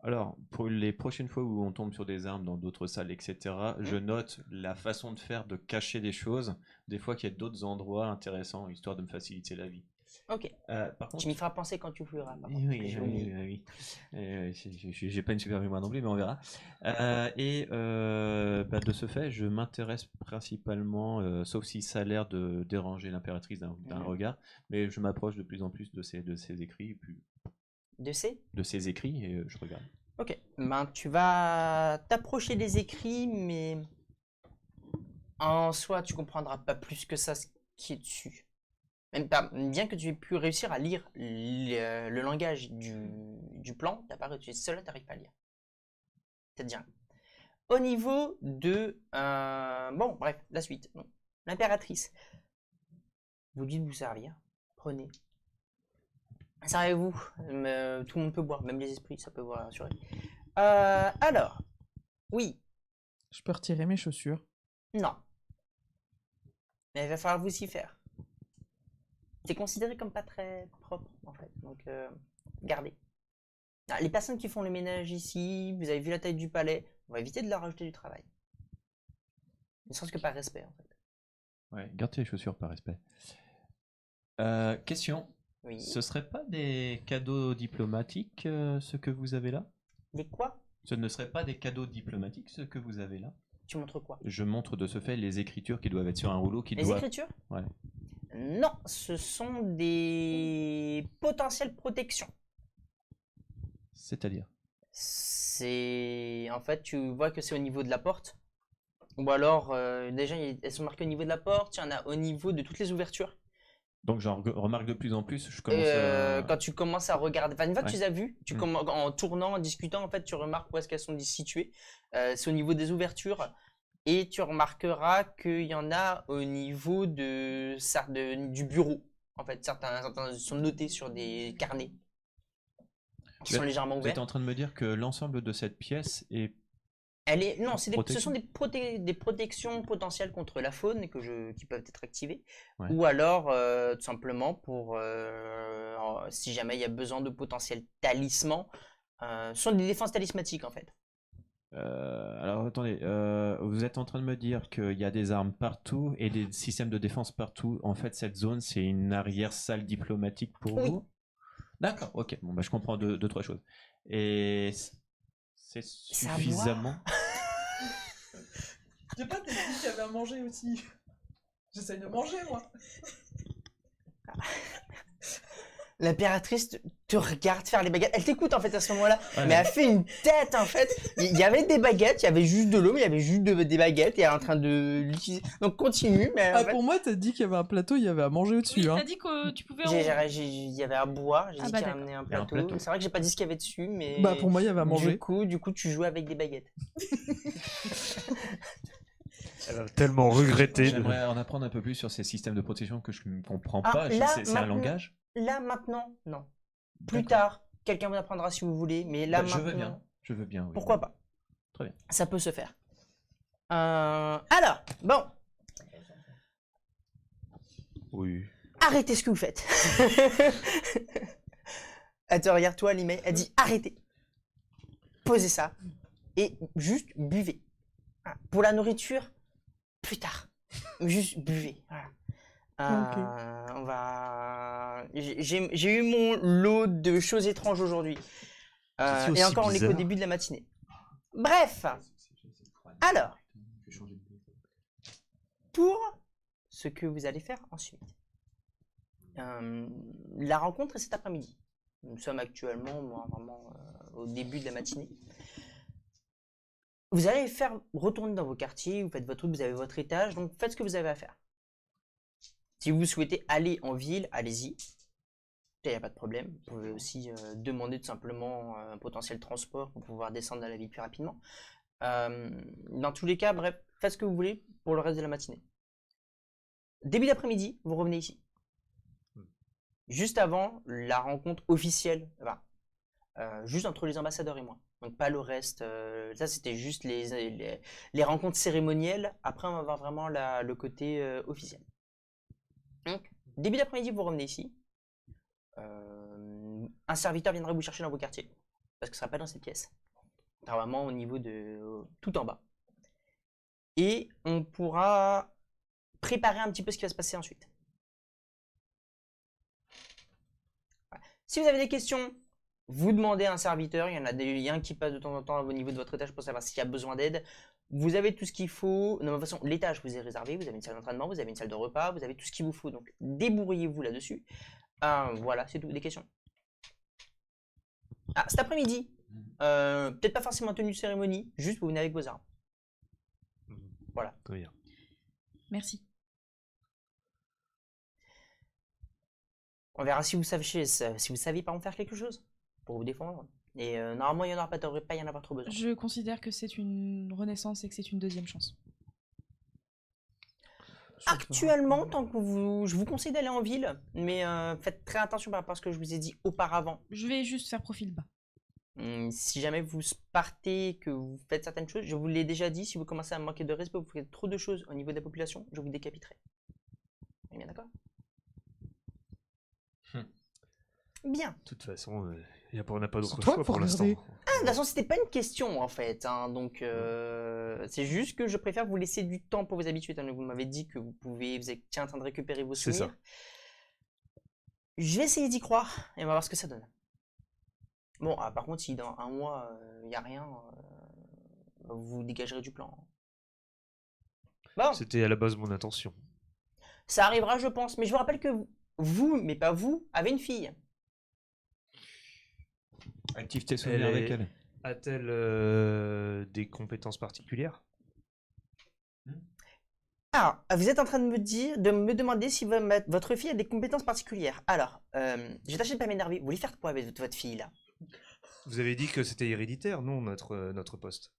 Speaker 2: Alors, pour les prochaines fois où on tombe sur des armes dans d'autres salles, etc., je note la façon de faire, de cacher des choses. Des fois qu'il y a d'autres endroits intéressants, histoire de me faciliter la vie.
Speaker 1: Ok.
Speaker 2: Par contre,
Speaker 1: Tu m'y feras penser quand tu fouilleras. par contre,
Speaker 2: oui,
Speaker 1: j'ai oublié.
Speaker 2: oui. J'ai pas une super mémoire non plus, mais on verra. De ce fait, je m'intéresse principalement, sauf si ça a l'air de déranger l'impératrice d'un
Speaker 1: Mhm.
Speaker 2: regard, mais je m'approche de plus en plus de ses écrits,
Speaker 1: De ces
Speaker 2: de ses écrits, et je regarde.
Speaker 1: Ok, ben tu vas t'approcher des écrits, mais en soi, tu comprendras pas plus que ça ce qui est dessus. Même pas, bien que tu aies pu réussir à lire le langage du plan, t'as pas réussi, cela t'arrives pas à lire. C'est-à-dire, au niveau de... bon, bref, la suite. Bon. L'impératrice. Vous dites de vous servir, prenez. Servez-vous, tout le monde peut boire, même les esprits, ça peut vous rassurer. Alors, oui,
Speaker 5: Je peux retirer mes chaussures.
Speaker 1: non. Mais il va falloir vous y faire. C'est considéré comme pas très propre, en fait, donc gardez. Ah, les personnes qui font le ménage ici, vous avez vu la taille du palais, on va éviter de leur rajouter du travail. Ne serait-ce que par respect, en fait.
Speaker 2: Ouais, garde tes chaussures par respect. Question.
Speaker 1: Oui.
Speaker 2: Ce serait pas des cadeaux diplomatiques, ce que vous avez là?
Speaker 1: Des quoi?
Speaker 2: Ce ne serait pas des cadeaux diplomatiques, ce que vous avez là?
Speaker 1: Tu montres quoi?
Speaker 2: Je montre de ce fait les écritures qui doivent être sur un rouleau qui
Speaker 1: Les
Speaker 2: doivent...
Speaker 1: écritures?
Speaker 2: Ouais.
Speaker 1: Non, ce sont des potentielles protections.
Speaker 2: C'est-à-dire?
Speaker 1: C'est... En fait, tu vois que c'est au niveau de la porte. Ou alors, déjà, elles sont marquées au niveau de la porte, il y en a au niveau de toutes les ouvertures.
Speaker 2: Donc j'en remarque de plus en plus, je commence à...
Speaker 1: Quand tu commences à regarder, enfin, une fois que
Speaker 2: Ouais.
Speaker 1: tu les as vues, en tournant, en discutant, en fait, tu remarques où est-ce qu'elles sont situées. C'est au niveau des ouvertures. Et tu remarqueras qu'il y en a au niveau du bureau. En fait, certains sont notés sur des carnets qui sont légèrement
Speaker 2: Vous êtes
Speaker 1: ouverts.
Speaker 2: en train de me dire que l'ensemble de cette pièce est...
Speaker 1: Non, ce
Speaker 2: Protection.
Speaker 1: sont des protections potentielles contre la faune qui peuvent être activées.
Speaker 2: Ouais.
Speaker 1: Ou alors, tout simplement, si jamais il y a besoin de potentiels talismans. Ce sont des défenses talismatiques, en fait.
Speaker 2: Alors attendez, vous êtes en train de me dire qu'il y a des armes partout et des systèmes de défense partout. En fait, cette zone, c'est une arrière-salle diplomatique pour
Speaker 1: Oui.
Speaker 2: vous? D'accord, ok. Bon, bah, je comprends deux, trois choses. Et c'est
Speaker 1: Ça boit.
Speaker 2: suffisamment...
Speaker 5: J'ai pas dit qu'il y avait à manger aussi. J'essaye de manger, moi.
Speaker 1: L'impératrice te regarde faire les baguettes. Elle t'écoute en fait à ce moment-là,
Speaker 2: Ouais.
Speaker 1: mais elle fait une tête en fait. Il y avait des baguettes, il y avait juste de l'eau, mais il y avait juste des baguettes et elle est en train de l'utiliser. Donc continue, mais en
Speaker 5: Ah,
Speaker 1: fait,
Speaker 5: pour moi, t'as dit qu'il y avait un plateau, il y avait à manger au-dessus.
Speaker 4: Oui,
Speaker 5: hein.
Speaker 4: t'as dit que tu pouvais.
Speaker 1: il y avait à boire, j'ai
Speaker 4: Ah
Speaker 1: dit
Speaker 4: bah
Speaker 1: qu'il
Speaker 4: d'accord.
Speaker 1: ramenait un
Speaker 2: Il y a un
Speaker 1: plateau.
Speaker 2: plateau.
Speaker 1: C'est vrai que j'ai pas dit ce qu'il y avait dessus, mais
Speaker 5: Bah, pour moi, il y avait à manger.
Speaker 1: du coup, tu joues avec des baguettes.
Speaker 3: Elle va tellement regretter.
Speaker 2: J'aimerais en apprendre un peu plus sur ces systèmes de protection que je ne comprends
Speaker 1: Ah,
Speaker 2: pas.
Speaker 1: là,
Speaker 2: C'est un
Speaker 1: maintenant-
Speaker 2: langage?
Speaker 1: Là maintenant, non. Plus
Speaker 2: D'accord.
Speaker 1: tard, quelqu'un vous apprendra si vous voulez, mais là
Speaker 2: Bah, je veux
Speaker 1: maintenant,
Speaker 2: bien. Je veux bien, oui.
Speaker 1: pourquoi pas?
Speaker 2: Très bien.
Speaker 1: Ça peut se faire. Alors, bon.
Speaker 3: Oui.
Speaker 1: Arrêtez ce que vous faites. Elle te regarde, toi, l'email. Elle dit arrêtez. Posez ça. Et juste buvez. Voilà. Pour la nourriture, plus tard. Juste buvez. Voilà. On va. J'ai eu mon lot de choses étranges aujourd'hui.
Speaker 3: C'est aussi
Speaker 1: Et encore, on n'est qu'au
Speaker 3: bizarre.
Speaker 1: début de la matinée. Bref. Alors, pour ce que vous allez faire ensuite. La rencontre est cet après-midi. Nous sommes actuellement vraiment au début de la matinée. Vous allez faire retourner dans vos quartiers, vous faites votre truc, vous avez votre étage, donc faites ce que vous avez à faire. Si vous souhaitez aller en ville, allez-y. Il n'y a pas de problème. Vous pouvez aussi demander tout simplement un potentiel transport pour pouvoir descendre dans la ville plus rapidement. Dans tous les cas, bref, faites ce que vous voulez pour le reste de la matinée. Début d'après-midi, vous revenez ici. Juste avant la rencontre officielle, juste entre les ambassadeurs et moi. Donc pas le reste. Ça, c'était juste les rencontres cérémonielles. Après, on va voir vraiment le côté officiel. Donc, début d'après-midi, vous revenez ici. Un serviteur viendra vous chercher dans vos quartiers. Parce que ce ne sera pas dans cette pièce. Ce sera vraiment au niveau de tout en bas. Et on pourra préparer un petit peu ce qui va se passer ensuite. Voilà. Si vous avez des questions, vous demandez à un serviteur. Il y en a des liens qui passent de temps en temps au niveau de votre étage pour savoir s'il y a besoin d'aide. Vous avez tout ce qu'il faut. De toute façon, l'étage vous est réservé. Vous avez une salle d'entraînement, vous avez une salle de repas, vous avez tout ce qu'il vous faut. Donc, débrouillez-vous là-dessus. Voilà, c'est tout. Des questions? Ah, cet après-midi, peut-être pas forcément tenue de cérémonie, juste vous venez avec vos armes. Voilà.
Speaker 3: Très bien.
Speaker 4: Merci.
Speaker 1: On verra si vous savez par faire quelque chose pour vous défendre. Et normalement, il n'y en aura pas, devrait pas y en avoir trop besoin.
Speaker 4: Je considère que c'est une renaissance et que c'est une deuxième chance.
Speaker 1: Actuellement, je vous conseille d'aller en ville, mais faites très attention par rapport à ce que je vous ai dit auparavant.
Speaker 4: Je vais juste faire profil bas.
Speaker 1: Si jamais vous partez, que vous faites certaines choses, je vous l'ai déjà dit, si vous commencez à manquer de respect, vous faites trop de choses au niveau de la population, je vous décapiterai. On est bien d'accord? Bien.
Speaker 3: De toute façon, on n'a pas d'autre
Speaker 5: C'est toi
Speaker 3: choix
Speaker 5: pour
Speaker 3: pour l'instant.
Speaker 5: regarder.
Speaker 1: De toute façon, c'était pas une question en fait, hein, donc c'est juste que je préfère vous laisser du temps pour vous habituer. Vous m'avez dit que vous étiez en train de récupérer vos
Speaker 3: C'est
Speaker 1: souvenirs.
Speaker 3: ça.
Speaker 1: Je vais essayer d'y croire et on va voir ce que ça donne. Bon, par contre, si dans un mois il n'y a rien, vous dégagerez du plan. Bon,
Speaker 3: C'était à la base mon intention.
Speaker 1: ça arrivera, je pense, mais je vous rappelle que vous, mais pas vous, avez une fille.
Speaker 2: Active tes souvenirs avec elle.
Speaker 3: A-t-elle des compétences particulières?
Speaker 1: Alors, vous êtes en train de me demander si votre fille a des compétences particulières. Alors, je vais tâcher de pas m'énerver. Vous voulez faire quoi avec votre fille là?
Speaker 3: Vous avez dit que c'était héréditaire, non, notre poste.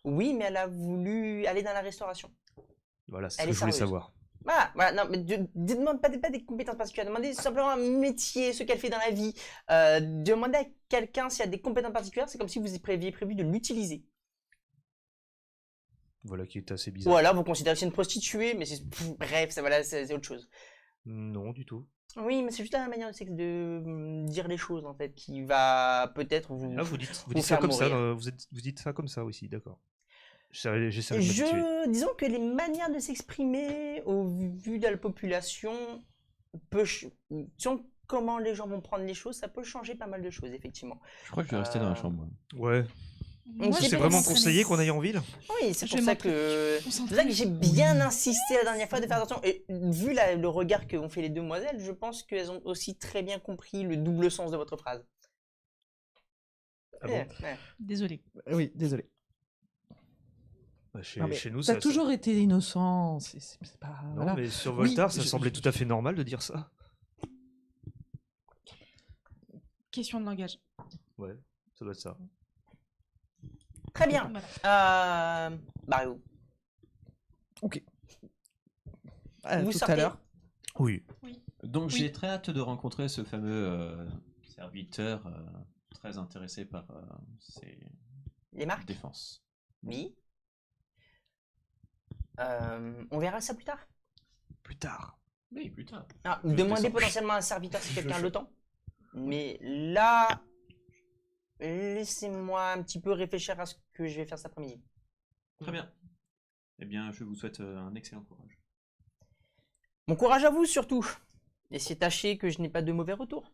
Speaker 1: Oui, mais elle a voulu aller dans la restauration.
Speaker 3: Voilà, c'est ce
Speaker 1: Elle
Speaker 3: que
Speaker 1: est
Speaker 3: je voulais
Speaker 1: sérieuse.
Speaker 3: savoir.
Speaker 1: Voilà, non, mais demande pas des compétences particulières. Demandez simplement un métier, ce qu'elle fait dans la vie. Demandez à quelqu'un s'il y a des compétences particulières, c'est comme si vous aviez prévu de l'utiliser.
Speaker 3: Voilà qui est assez bizarre.
Speaker 1: Ou alors vous considérez que c'est une prostituée, mais bref, voilà, c'est autre chose.
Speaker 3: Non, du tout.
Speaker 1: Oui, mais c'est juste la manière de dire les choses en fait qui va peut-être vous.
Speaker 3: Ah, vous dites ça
Speaker 1: faire
Speaker 3: comme ça,
Speaker 1: mourir.
Speaker 3: vous dites ça comme ça aussi, d'accord. J'essaierai de m'habituer.
Speaker 1: Disons que les manières de s'exprimer au vu de la population selon comment les gens vont prendre les choses, ça peut changer pas mal de choses effectivement.
Speaker 2: Je crois que je vais rester dans la chambre.
Speaker 3: Ouais.
Speaker 4: Moi,
Speaker 1: C'est
Speaker 3: C'est
Speaker 4: je vais
Speaker 3: vraiment
Speaker 4: m'entraîner.
Speaker 3: conseillé qu'on aille en ville?
Speaker 1: Oui, c'est
Speaker 4: Je
Speaker 1: pour
Speaker 4: vais
Speaker 1: ça
Speaker 4: m'entraîner.
Speaker 1: que
Speaker 4: On
Speaker 1: c'est pour ça
Speaker 4: s'entraîne.
Speaker 1: que j'ai bien insisté la dernière fois de faire attention. Et vu le regard qu'ont fait les demoiselles, je pense qu'elles ont aussi très bien compris le double sens de votre phrase.
Speaker 3: Ah bon?
Speaker 1: Ouais.
Speaker 4: Désolé.
Speaker 5: Oui, désolé.
Speaker 3: Bah, chez
Speaker 5: Non, mais
Speaker 3: chez nous,
Speaker 5: t'as
Speaker 3: ça...
Speaker 5: toujours été innocent. C'est pas.
Speaker 3: Non,
Speaker 5: Voilà.
Speaker 3: mais sur
Speaker 5: Oui,
Speaker 3: Voltaire, ça semblait tout à fait normal de dire ça.
Speaker 4: Question de langage.
Speaker 3: Ouais, ça doit être ça.
Speaker 1: Très bien.
Speaker 4: Voilà.
Speaker 1: Mario,
Speaker 5: Ok.
Speaker 1: vous
Speaker 5: Tout
Speaker 1: sortez.
Speaker 5: à l'heure.
Speaker 3: Oui.
Speaker 2: Donc
Speaker 4: Oui.
Speaker 2: j'ai très hâte de rencontrer ce fameux serviteur très intéressé par ses
Speaker 1: Les marques?
Speaker 2: défenses.
Speaker 1: Oui. On verra ça plus tard.
Speaker 3: Plus tard.
Speaker 2: Oui, plus tard.
Speaker 1: Ah,
Speaker 2: Je
Speaker 1: demandez
Speaker 2: descends.
Speaker 1: potentiellement à un serviteur si quelqu'un a le temps. Mais là, laissez-moi un petit peu réfléchir à ce que je vais faire cet après-midi.
Speaker 2: Très bien. Eh bien, je vous souhaite un excellent courage.
Speaker 1: Bon courage à vous surtout. Essayez tâcher que je n'ai pas de mauvais retours.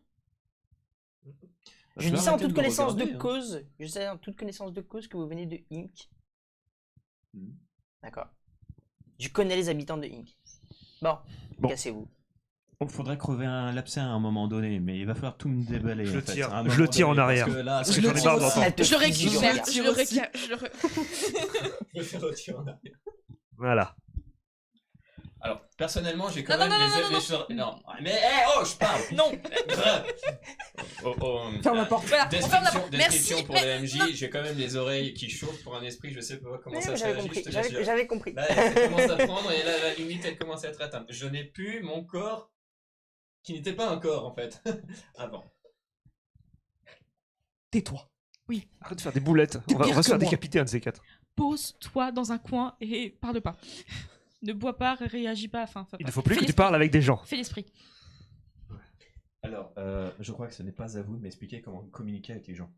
Speaker 1: Je dis ça en toute connaissance de cause. Je sais en toute connaissance de cause que vous venez de Inc.
Speaker 2: Mhm.
Speaker 1: D'accord. Je connais les habitants de Inc. Bon. Cassez-vous.
Speaker 2: Il faudrait crever un l'abcès à un moment donné, mais il va falloir tout me déballer.
Speaker 3: Je
Speaker 2: en
Speaker 3: le
Speaker 2: fait,
Speaker 3: tire.
Speaker 2: à un
Speaker 3: Je
Speaker 2: moment
Speaker 3: le tire en
Speaker 2: donné,
Speaker 3: arrière.
Speaker 2: Parce que là,
Speaker 3: Parce que j'en ai marre d'entendre.
Speaker 1: Elle te
Speaker 4: Je le
Speaker 1: fusille du
Speaker 4: récupère.
Speaker 1: regard.
Speaker 2: Je vais retirer en arrière.
Speaker 3: Voilà.
Speaker 2: Alors, personnellement, j'ai quand
Speaker 4: Non,
Speaker 2: même
Speaker 4: non,
Speaker 2: les choses. Non, mais oh, je parle.
Speaker 4: Non.
Speaker 5: Ferme la porte.
Speaker 4: Voilà, on ferme la porte.
Speaker 2: Description
Speaker 4: Merci.
Speaker 2: pour
Speaker 4: mais-
Speaker 2: les MJ,
Speaker 4: non.
Speaker 2: j'ai quand même les oreilles qui chauffent pour un esprit, je sais pas comment
Speaker 1: Oui,
Speaker 2: ça se
Speaker 1: j'avais
Speaker 2: réagit,
Speaker 1: compris.
Speaker 2: je te laisse.
Speaker 1: J'avais compris.
Speaker 2: Là, elle commence à prendre et là, la limite, elle commence à être atteinte. Je n'ai plus mon corps qui n'était pas un corps en fait, avant.
Speaker 5: Tais-toi.
Speaker 3: Arrête de faire des boulettes.
Speaker 5: T'es
Speaker 3: On va
Speaker 5: pire
Speaker 3: se
Speaker 5: que
Speaker 3: faire
Speaker 5: moi.
Speaker 3: décapiter un de ces quatre.
Speaker 4: Pose-toi dans un coin et parle pas. Ne bois pas, réagis pas. Enfin,
Speaker 3: Il ne faut plus
Speaker 4: fais
Speaker 3: que tu
Speaker 4: l'esprit.
Speaker 3: parles avec des gens.
Speaker 4: Fais l'esprit.
Speaker 2: Alors, je crois que ce n'est pas à vous de m'expliquer comment communiquer avec les gens.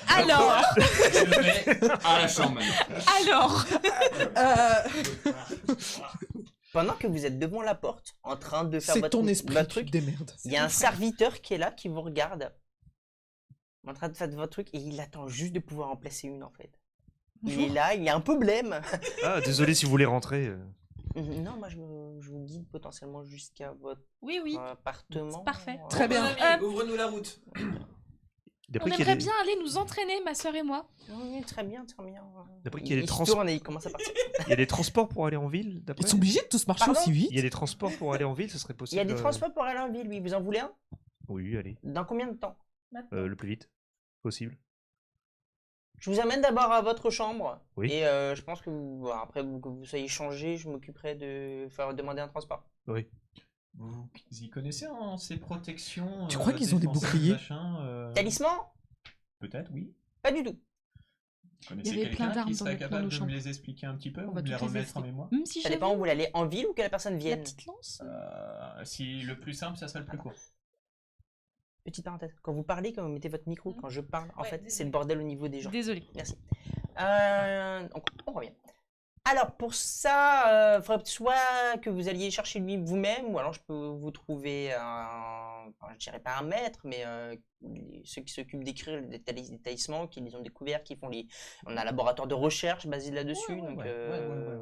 Speaker 4: Alors,
Speaker 2: Je vais à la chambre maintenant.
Speaker 4: alors.
Speaker 1: Pendant que vous êtes devant la porte, en train de faire
Speaker 5: C'est
Speaker 1: votre,
Speaker 5: ton esprit.
Speaker 1: votre
Speaker 5: Tu
Speaker 1: truc,
Speaker 5: te démerdes.
Speaker 1: il y a un serviteur qui est là, qui vous regarde, en train de faire votre truc, et il attend juste de pouvoir en placer une en fait. Il est
Speaker 4: Bonjour.
Speaker 1: là, il est un peu blême.
Speaker 3: Ah, désolé si vous voulez rentrer.
Speaker 1: Non, moi je vous guide potentiellement jusqu'à votre
Speaker 4: Oui, oui.
Speaker 1: appartement.
Speaker 4: C'est parfait.
Speaker 5: Très bien.
Speaker 2: Ouvre-nous la route.
Speaker 3: D'après
Speaker 4: On
Speaker 3: qu'il y a
Speaker 4: aimerait
Speaker 3: des-
Speaker 4: bien aller nous entraîner, ma soeur et moi.
Speaker 1: Oui, très bien, très bien.
Speaker 3: D'après qu'il y a des
Speaker 1: Il se
Speaker 3: trans-
Speaker 1: tourne et il commence à partir.
Speaker 3: il y a des transports pour aller en ville, d'après?
Speaker 5: Ils sont obligés de tous marcher
Speaker 1: Pardon
Speaker 5: aussi vite.
Speaker 3: Il y a des transports pour aller en ville, ce serait
Speaker 1: Il
Speaker 3: possible?
Speaker 1: y a des transports pour aller en ville, oui. Vous en voulez un?
Speaker 3: Oui, allez.
Speaker 1: Dans combien de temps?
Speaker 3: Le plus vite possible.
Speaker 1: Je vous amène d'abord à votre chambre.
Speaker 3: Oui.
Speaker 1: Et je pense que après que vous soyez changé, je m'occuperai de faire demander un transport.
Speaker 3: Oui.
Speaker 2: Vous y connaissez en ces protections
Speaker 5: Tu crois qu'ils ont des
Speaker 2: défensives,
Speaker 5: boucliers
Speaker 2: machin,
Speaker 1: Talisman?
Speaker 2: Peut-être, oui.
Speaker 1: Pas du tout.
Speaker 2: Vous connaissez
Speaker 4: avait plein
Speaker 2: quelqu'un
Speaker 4: d'armes
Speaker 2: qui
Speaker 4: dans
Speaker 2: serait
Speaker 4: nos
Speaker 2: capable de me
Speaker 4: chambres.
Speaker 2: les expliquer un petit peu
Speaker 4: On
Speaker 2: ou
Speaker 4: va
Speaker 2: de les
Speaker 4: toutes les
Speaker 2: remettre en
Speaker 4: expliquer.
Speaker 2: mémoire?
Speaker 4: Même si
Speaker 1: Ça
Speaker 4: j'ai
Speaker 1: dépend où vous voulez aller, en ville ou que la personne
Speaker 4: la
Speaker 1: vienne.
Speaker 4: petite lance.
Speaker 2: Si le plus simple, ça serait le plus court.
Speaker 1: Petite parenthèse. Quand vous parlez, quand vous mettez votre micro, quand je parle, en
Speaker 4: Ouais,
Speaker 1: fait,
Speaker 4: désolé.
Speaker 1: c'est le bordel au niveau des gens.
Speaker 4: Désolée.
Speaker 1: Merci. Donc, on revient. Alors, pour ça, il faudrait soit que vous alliez chercher lui vous-même, ou alors je peux vous trouver je dirais pas un maître, mais ceux qui s'occupent d'écrire les talismans, qui les ont découverts, qui font les... On a un laboratoire de recherche basé là-dessus, donc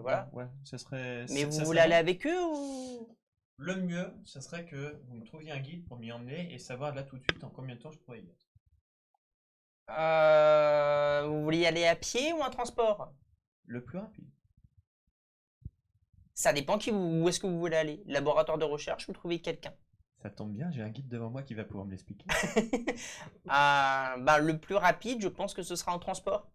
Speaker 1: voilà.
Speaker 2: Ouais, ça serait.
Speaker 1: Mais
Speaker 2: ça
Speaker 1: vous
Speaker 2: serait
Speaker 1: voulez aller
Speaker 2: bon.
Speaker 1: avec eux ou...
Speaker 2: Le mieux, ça serait que vous me trouviez un guide pour m'y emmener et savoir là tout de suite en combien de temps je pourrais y être.
Speaker 1: Vous voulez y aller à pied ou en transport?
Speaker 2: Le plus rapide.
Speaker 1: Ça dépend où est-ce que vous voulez aller. Laboratoire de recherche ou trouver quelqu'un.
Speaker 2: Ça tombe bien, j'ai un guide devant moi qui va pouvoir me l'expliquer.
Speaker 1: Le plus rapide, je pense que ce sera en transport.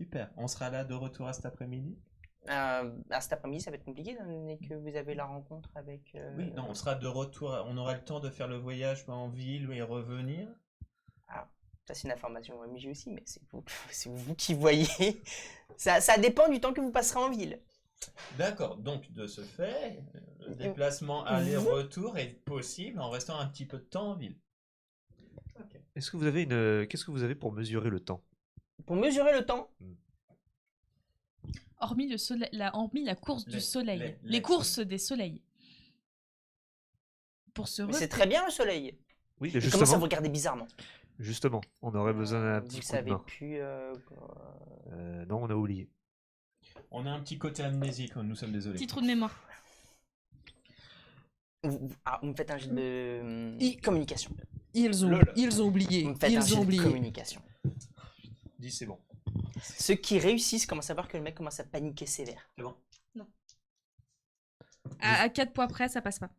Speaker 2: Super, on sera là de retour à cet après-midi?
Speaker 1: Cet après-midi, ça va être compliqué, étant donné que vous avez la rencontre avec...
Speaker 2: Oui, non, on sera de retour, on aura le temps de faire le voyage en ville et revenir.
Speaker 1: Ça, c'est une information MJ aussi, mais c'est vous qui voyez. Ça dépend du temps que vous passerez en ville.
Speaker 2: D'accord, donc de ce fait, le déplacement aller-retour est possible en restant un petit peu de temps en ville. Okay.
Speaker 3: Est-ce que vous avez qu'est-ce que vous avez pour mesurer le temps?
Speaker 1: Pour mesurer le temps?
Speaker 4: Hormis le soleil, hormis la course du soleil, les courses des soleils. Pour se
Speaker 1: Mais c'est très bien le soleil.
Speaker 3: Oui,
Speaker 1: mais justement. Comment ça vous regardez bizarrement?
Speaker 3: Justement, on aurait besoin d'un petit coup de main.
Speaker 1: Plus,
Speaker 3: non, on a oublié.
Speaker 2: On a un petit côté amnésique, nous sommes désolés.
Speaker 4: Petit trou de mémoire.
Speaker 1: Vous me faites un jeu de communication.
Speaker 5: Ils ont oublié.
Speaker 1: Vous me faites un jeu de communication.
Speaker 3: Dis, c'est bon.
Speaker 1: Ceux qui réussissent commencent à voir que le mec commence à paniquer sévère.
Speaker 2: C'est bon.
Speaker 4: Non. À 4 points près, ça passe pas.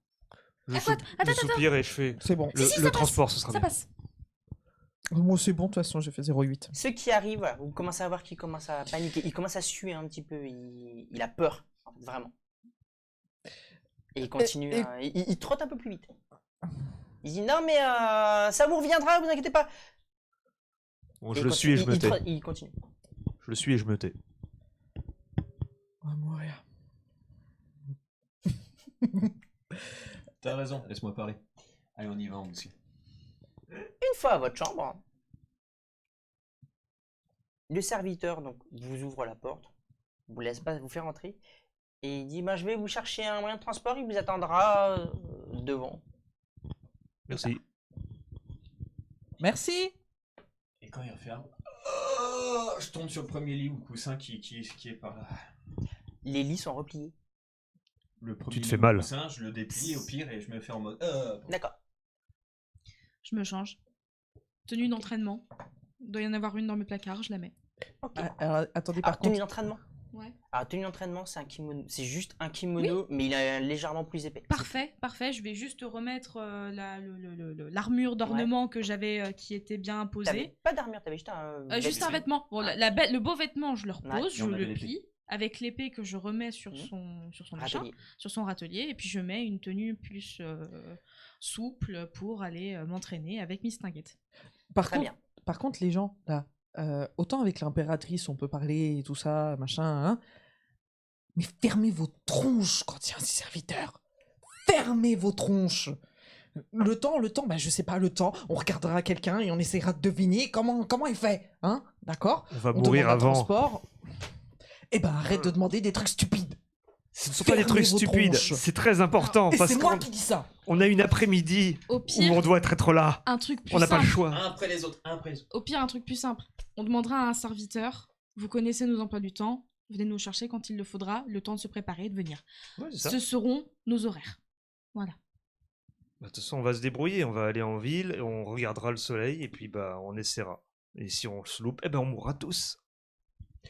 Speaker 3: Je soupire et je fais.
Speaker 5: C'est bon.
Speaker 3: Le transport, ce sera bien.
Speaker 4: Ça passe.
Speaker 5: Moi, c'est bon, de toute façon, j'ai fait 0,8.
Speaker 1: Ceux qui arrivent, voilà, vous commencez à voir qu'il commence à paniquer. Il commence à suer un petit peu. Il a peur, vraiment. Et il continue. Il trotte un peu plus vite. Il dit non, mais ça vous reviendra, vous inquiétez pas.
Speaker 3: Bon, je le suis et je me tais.
Speaker 1: Il continue.
Speaker 3: Je le suis et je me tais.
Speaker 5: On va mourir.
Speaker 2: T'as raison, laisse-moi parler. Allez, on y va, on aussi.
Speaker 1: Une fois à votre chambre, le serviteur donc vous ouvre la porte, vous laisse pas vous faire entrer et il dit je vais vous chercher un moyen de transport, il vous attendra devant.
Speaker 3: Merci.
Speaker 5: Merci.
Speaker 2: Et quand il referme, je tombe sur le premier lit ou coussin qui est par là.
Speaker 1: Les lits sont repliés.
Speaker 2: Le premier
Speaker 3: Tu te
Speaker 2: lit
Speaker 3: fais
Speaker 2: ou
Speaker 3: mal.
Speaker 2: Coussin, je le déplie au pire et je me fais en mode.
Speaker 1: D'accord.
Speaker 4: Je me change. Tenue d'entraînement. Il doit y en avoir une dans mes placards, je la mets.
Speaker 1: Ok.
Speaker 5: Alors, attendez, par contre.
Speaker 1: Tenue d'entraînement.
Speaker 4: Ouais.
Speaker 1: Alors tenue d'entraînement, c'est un kimono, c'est juste un kimono, mais il est légèrement plus épais.
Speaker 4: Parfait, parfait. Je vais juste remettre l'armure d'ornement que j'avais, qui était bien
Speaker 1: T'avais
Speaker 4: posée.
Speaker 1: pas d'armure, t'avais juste un.
Speaker 4: Juste un vêtement. Bon, le beau vêtement, je le repose, je
Speaker 2: Et on avait
Speaker 4: le
Speaker 2: l'épée.
Speaker 4: plie avec l'épée que je remets sur son machin,
Speaker 1: Râtelier.
Speaker 4: sur son râtelier, et puis je mets une tenue plus souple pour aller m'entraîner avec Miss Tinguette.
Speaker 1: Très bien.
Speaker 5: Par contre, les gens, là, autant avec l'impératrice, on peut parler et tout ça, machin, hein, mais fermez vos tronches quand il y a un serviteur. Fermez vos tronches. Le temps, je sais pas, le temps, on regardera quelqu'un et on essaiera de deviner comment il fait, hein, d'accord?
Speaker 3: On va
Speaker 5: On
Speaker 3: mourir
Speaker 5: demande un
Speaker 3: avant.
Speaker 5: transport. Eh ben, arrête de demander des trucs stupides.
Speaker 3: Ce ne sont pas des trucs
Speaker 5: Fermez vos
Speaker 3: stupides,
Speaker 5: tronches.
Speaker 3: c'est très important
Speaker 5: Et
Speaker 3: parce
Speaker 5: c'est moi
Speaker 3: qu'on
Speaker 5: qui dis ça.
Speaker 3: on a une après-midi
Speaker 4: Au
Speaker 3: où
Speaker 4: pire,
Speaker 3: on doit être là.
Speaker 4: un truc plus
Speaker 3: On n'a pas
Speaker 4: simple.
Speaker 3: le choix.
Speaker 2: Un après les autres, un après les autres.
Speaker 4: Au pire, un truc plus simple. On demandera à un serviteur, vous connaissez nos emplois du temps, venez nous chercher quand il le faudra, le temps de se préparer et de venir.
Speaker 3: Ouais, c'est ça.
Speaker 4: Ce seront nos horaires. Voilà.
Speaker 3: De toute façon, on va se débrouiller, on va aller en ville, et on regardera le soleil et puis on essaiera. Et si on se loupe, on mourra tous.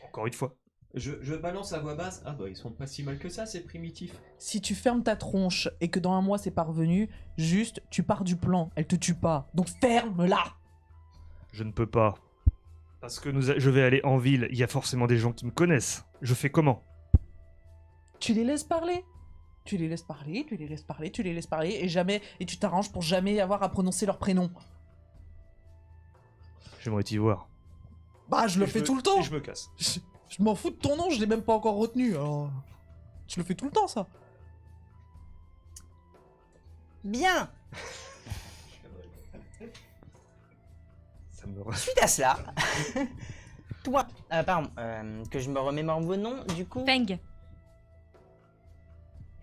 Speaker 3: Encore une fois.
Speaker 2: Je balance à voix basse. Ah bah ils sont pas si mal que ça, c'est primitif.
Speaker 5: Si tu fermes ta tronche et que dans un mois c'est pas revenu, juste tu pars du plan, elle te tue pas. Donc ferme-la.
Speaker 3: Je ne peux pas. Parce que je vais aller en ville, il y a forcément des gens qui me connaissent. Je fais comment?
Speaker 5: Tu les laisses parler. Tu les laisses parler, tu les laisses parler, tu les laisses parler, et tu t'arranges pour jamais avoir à prononcer leur prénom.
Speaker 3: J'aimerais t'y voir.
Speaker 5: Bah, je le fais tout le temps.
Speaker 3: Et je me casse.
Speaker 5: Je m'en fous de ton nom, je l'ai même pas encore retenu. Alors... Je le fais tout le temps, ça.
Speaker 1: Bien.
Speaker 3: Ça me...
Speaker 1: Suite à cela, toi, que je me remémore vos noms, du coup.
Speaker 4: Feng.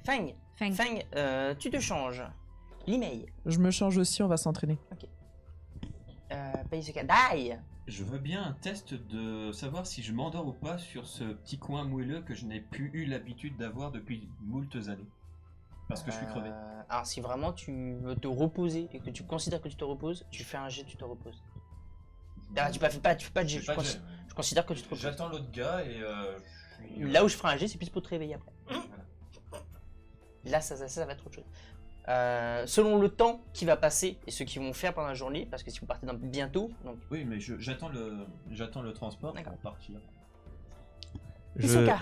Speaker 1: Feng.
Speaker 4: Feng.
Speaker 1: Feng, tu te changes. L'email.
Speaker 5: Je me change aussi, on va s'entraîner.
Speaker 1: Paye ce cas. Die.
Speaker 2: Je veux bien un test de savoir si je m'endors ou pas sur ce petit coin moelleux que je n'ai plus eu l'habitude d'avoir depuis moultes années. Parce que je suis crevé.
Speaker 1: Alors si vraiment tu veux te reposer et que tu considères que tu te reposes, tu fais un jet, tu te reposes. Ah, tu fais pas de jet, je considère que tu te reposes.
Speaker 2: J'attends l'autre gars et...
Speaker 1: Là où je ferai un jet, c'est plus pour te réveiller après.
Speaker 2: Voilà.
Speaker 1: Là, ça va être autre chose. Selon le temps qui va passer et ce qu'ils vont faire pendant la journée, parce que si vous partez bientôt, donc
Speaker 2: Oui, mais j'attends le transport
Speaker 1: D'accord.
Speaker 2: pour partir.
Speaker 1: Hisoka.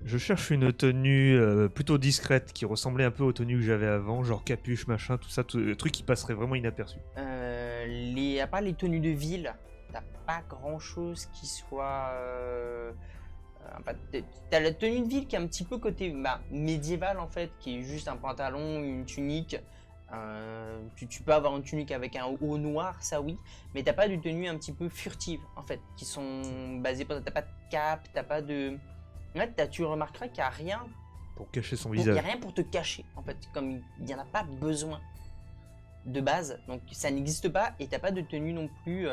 Speaker 3: Je cherche une tenue plutôt discrète qui ressemblait un peu aux tenues que j'avais avant, genre capuche, machin, tout ça, truc qui passerait vraiment inaperçu.
Speaker 1: À part les tenues de ville, t'as pas grand chose qui soit. Enfin, t'as la tenue de ville qui est un petit peu côté médiéval en fait, qui est juste un pantalon, une tunique. Tu peux avoir une tunique avec un haut noir, ça oui, mais t'as pas de tenue un petit peu furtive en fait, qui sont basées. T'as pas de cap, t'as pas de. En fait, tu remarqueras qu'il n'y a rien.
Speaker 3: Pour cacher son
Speaker 1: Il n'y a
Speaker 3: visage.
Speaker 1: rien pour te cacher en fait, comme il n'y en a pas besoin de base, donc ça n'existe pas et t'as pas de tenue non plus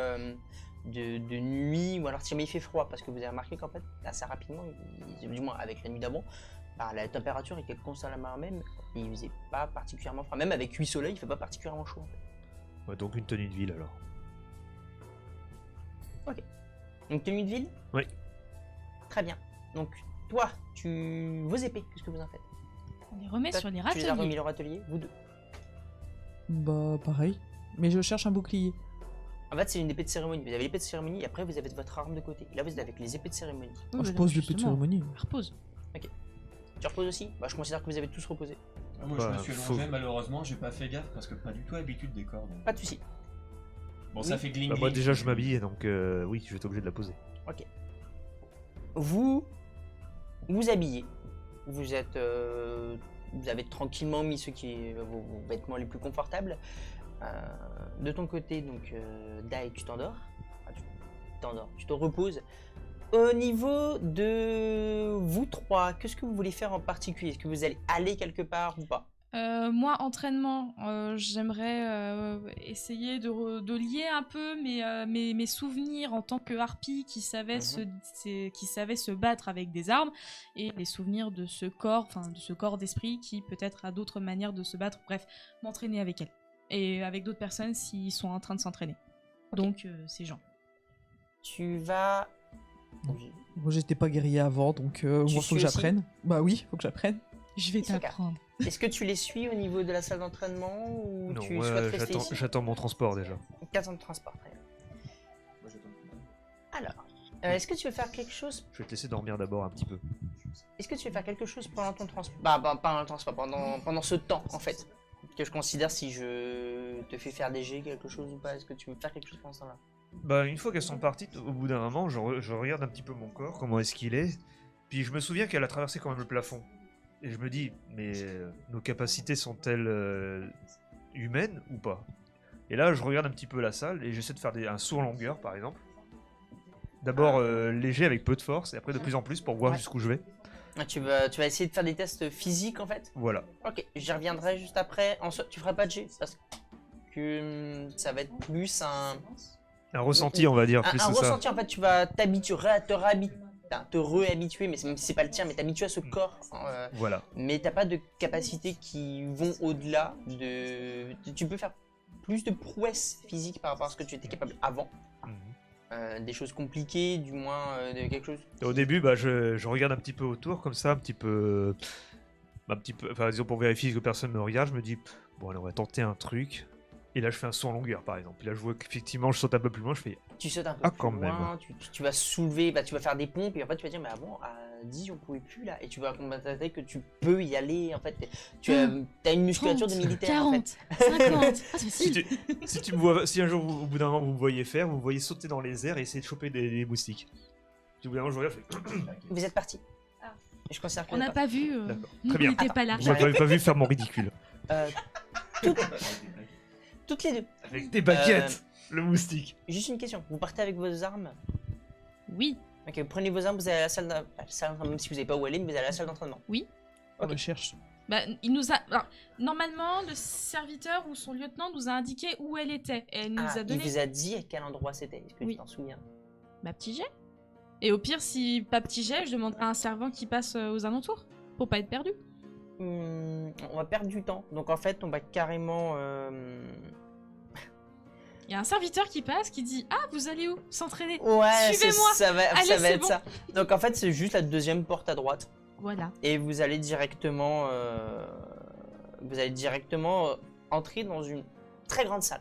Speaker 1: de nuit ou alors si jamais il fait froid parce que vous avez remarqué qu'en fait assez rapidement, du moins avec la nuit d'avant, la température était constamment même et il faisait pas particulièrement froid, même avec 8 soleils il fait pas particulièrement chaud en fait.
Speaker 3: Ouais, donc une tenue de ville alors.
Speaker 1: Donc tenue de ville.
Speaker 3: Oui.
Speaker 1: Très bien. Donc toi, vos épées, qu'est-ce que vous en faites?
Speaker 4: On les remet
Speaker 1: Toi,
Speaker 4: sur les
Speaker 1: Tu les as remis
Speaker 4: râteliers.
Speaker 1: leur atelier, vous deux.
Speaker 5: Bah, pareil. Mais je cherche un bouclier.
Speaker 1: En fait, c'est une épée de cérémonie. Vous avez l'épée de cérémonie et après vous avez votre arme de côté. Et là, vous êtes avec les épées de cérémonie.
Speaker 5: Ah, je pose l'épée de cérémonie.
Speaker 4: Repose.
Speaker 1: Tu reposes aussi? Bah, je considère que vous avez tous reposé.
Speaker 2: Moi,
Speaker 3: Bah,
Speaker 2: je me suis
Speaker 3: faut-
Speaker 2: allongé, malheureusement, j'ai pas fait gaffe parce que pas du tout habitude des corps. Donc.
Speaker 1: Pas de soucis.
Speaker 2: Bon, ça fait gling
Speaker 3: Bah, moi
Speaker 2: gling.
Speaker 3: déjà je m'habille donc oui, je vais être obligé de la poser.
Speaker 1: Vous habillez. Vous êtes, vous avez tranquillement mis vos vêtements les plus confortables. De ton côté, donc, Dai, tu t'endors. Tu te reposes. Au niveau de vous trois, qu'est-ce que vous voulez faire en particulier? Est-ce que vous allez aller quelque part ou pas?
Speaker 4: Moi, entraînement, j'aimerais essayer de lier un peu mes souvenirs en tant que harpie qui savait, qui savait se battre avec des armes et les souvenirs de ce corps, enfin de ce corps d'esprit qui peut-être a d'autres manières de se battre. Bref, m'entraîner avec elle et avec d'autres personnes s'ils sont en train de s'entraîner. Donc, ces gens.
Speaker 1: Tu vas.
Speaker 5: Moi, j'étais pas guerrier avant, donc moi, faut
Speaker 1: suis
Speaker 5: que
Speaker 1: aussi
Speaker 5: j'apprenne. Bah oui, faut que j'apprenne.
Speaker 4: Je vais
Speaker 1: Hisoka.
Speaker 4: t'apprendre.
Speaker 1: Est-ce que tu les suis au niveau de la salle d'entraînement ou
Speaker 3: Non,
Speaker 1: tu souhaites rester
Speaker 3: j'attends
Speaker 1: ici?
Speaker 3: j'attends mon transport déjà.
Speaker 1: 15 ans de transport, très bien.
Speaker 2: Moi, j'attends.
Speaker 1: Alors, est-ce que tu veux faire quelque chose?
Speaker 3: Je vais te laisser dormir d'abord un petit peu.
Speaker 1: Est-ce que tu veux faire quelque chose pendant ton transport? Pas le transport, pendant ce temps en fait. Que je considère si je te fais faire des jets, quelque chose ou pas. Est-ce que tu veux faire quelque chose pendant ce temps-là?
Speaker 3: Bah une fois qu'elles sont parties, au bout d'un moment, je regarde un petit peu mon corps, comment est-ce qu'il est. Puis je me souviens qu'elle a traversé quand même le plafond. Et je me dis, mais nos capacités sont-elles humaines ou pas? Et là, je regarde un petit peu la salle et j'essaie de faire un saut en longueur, par exemple. D'abord léger avec peu de force, et après de plus en plus pour voir
Speaker 1: Ouais.
Speaker 3: jusqu'où je vais.
Speaker 1: Tu vas essayer de faire des tests physiques en fait?
Speaker 3: Voilà.
Speaker 1: Ok, j'y reviendrai juste après. Tu feras pas de jet parce que ça va être plus
Speaker 3: Un ressenti, on va dire, plus
Speaker 1: un
Speaker 3: c'est ça.
Speaker 1: ressenti. En fait, tu vas te réhabituer, mais c'est pas le tien, mais t'habituer à ce corps.
Speaker 3: Voilà.
Speaker 1: Mais t'as pas de capacités qui vont au-delà de. Tu peux faire plus de prouesses physiques par rapport à ce que tu étais capable avant. Des choses compliquées, du moins de quelque chose.
Speaker 3: Au début, bah, je regarde un petit peu autour, comme ça, un petit peu, enfin, disons pour vérifier que personne ne me regarde, je me dis, bon, allez, on va tenter un truc. Et là, je fais un saut en longueur, par exemple. Et là, je vois qu'effectivement, je saute un peu plus loin, je fais,
Speaker 1: Tu sautes un peu
Speaker 3: Ah,
Speaker 1: plus
Speaker 3: quand
Speaker 1: loin, tu vas soulever, tu vas faire des pompes, et en fait, tu vas dire, mais avant, à 10, on pouvait plus là. Et tu vas constater que tu peux y aller, en fait. Tu as une musculature de
Speaker 4: 30,
Speaker 1: militaire, en fait.
Speaker 4: 40, 50. Ah, c'est
Speaker 3: si,
Speaker 4: facile.
Speaker 3: si tu me vois, si un jour, au bout d'un moment, vous me voyez faire, vous me voyez sauter dans les airs et essayer de choper des moustiques. Puis au bout d'un moment, je regarde, je fais,
Speaker 1: Vous êtes parti.
Speaker 4: Ah.
Speaker 1: Je considère que
Speaker 4: On n'a pas vu.
Speaker 3: D'accord.
Speaker 4: On
Speaker 3: Très bien.
Speaker 4: n'était pas là.
Speaker 3: vous m'avez pas vu faire mon ridicule.
Speaker 1: Toutes les deux.
Speaker 3: Avec des baguettes, le moustique.
Speaker 1: Juste une question. Vous partez avec vos armes?
Speaker 4: Oui.
Speaker 1: Ok, vous prenez vos armes, vous allez à la salle d'entraînement, même si vous n'avez pas où aller, mais vous allez à la salle d'entraînement.
Speaker 5: On me cherche.
Speaker 4: Bah, il nous a. Alors, normalement, le serviteur ou son lieutenant nous a indiqué où elle était. Et elle nous a
Speaker 1: Il
Speaker 4: donné
Speaker 1: vous a dit à quel endroit c'était. Est-ce que
Speaker 4: Oui.
Speaker 1: tu t'en souviens?
Speaker 4: ma petit jet. Et au pire, si pas petit jet, je demanderai à un servant qui passe aux alentours pour pas être perdu.
Speaker 1: On va perdre du temps. Donc en fait, on va carrément.
Speaker 4: Il y a un serviteur qui passe qui dit ah vous allez où s'entraîner.
Speaker 1: Ouais,
Speaker 4: Suivez-moi.
Speaker 1: ça va
Speaker 4: Allez,
Speaker 1: être
Speaker 4: c'est bon.
Speaker 1: ça. Donc en fait, c'est juste la deuxième porte à droite.
Speaker 4: Voilà.
Speaker 1: Et vous allez directement vous allez directement entrer dans une très grande salle.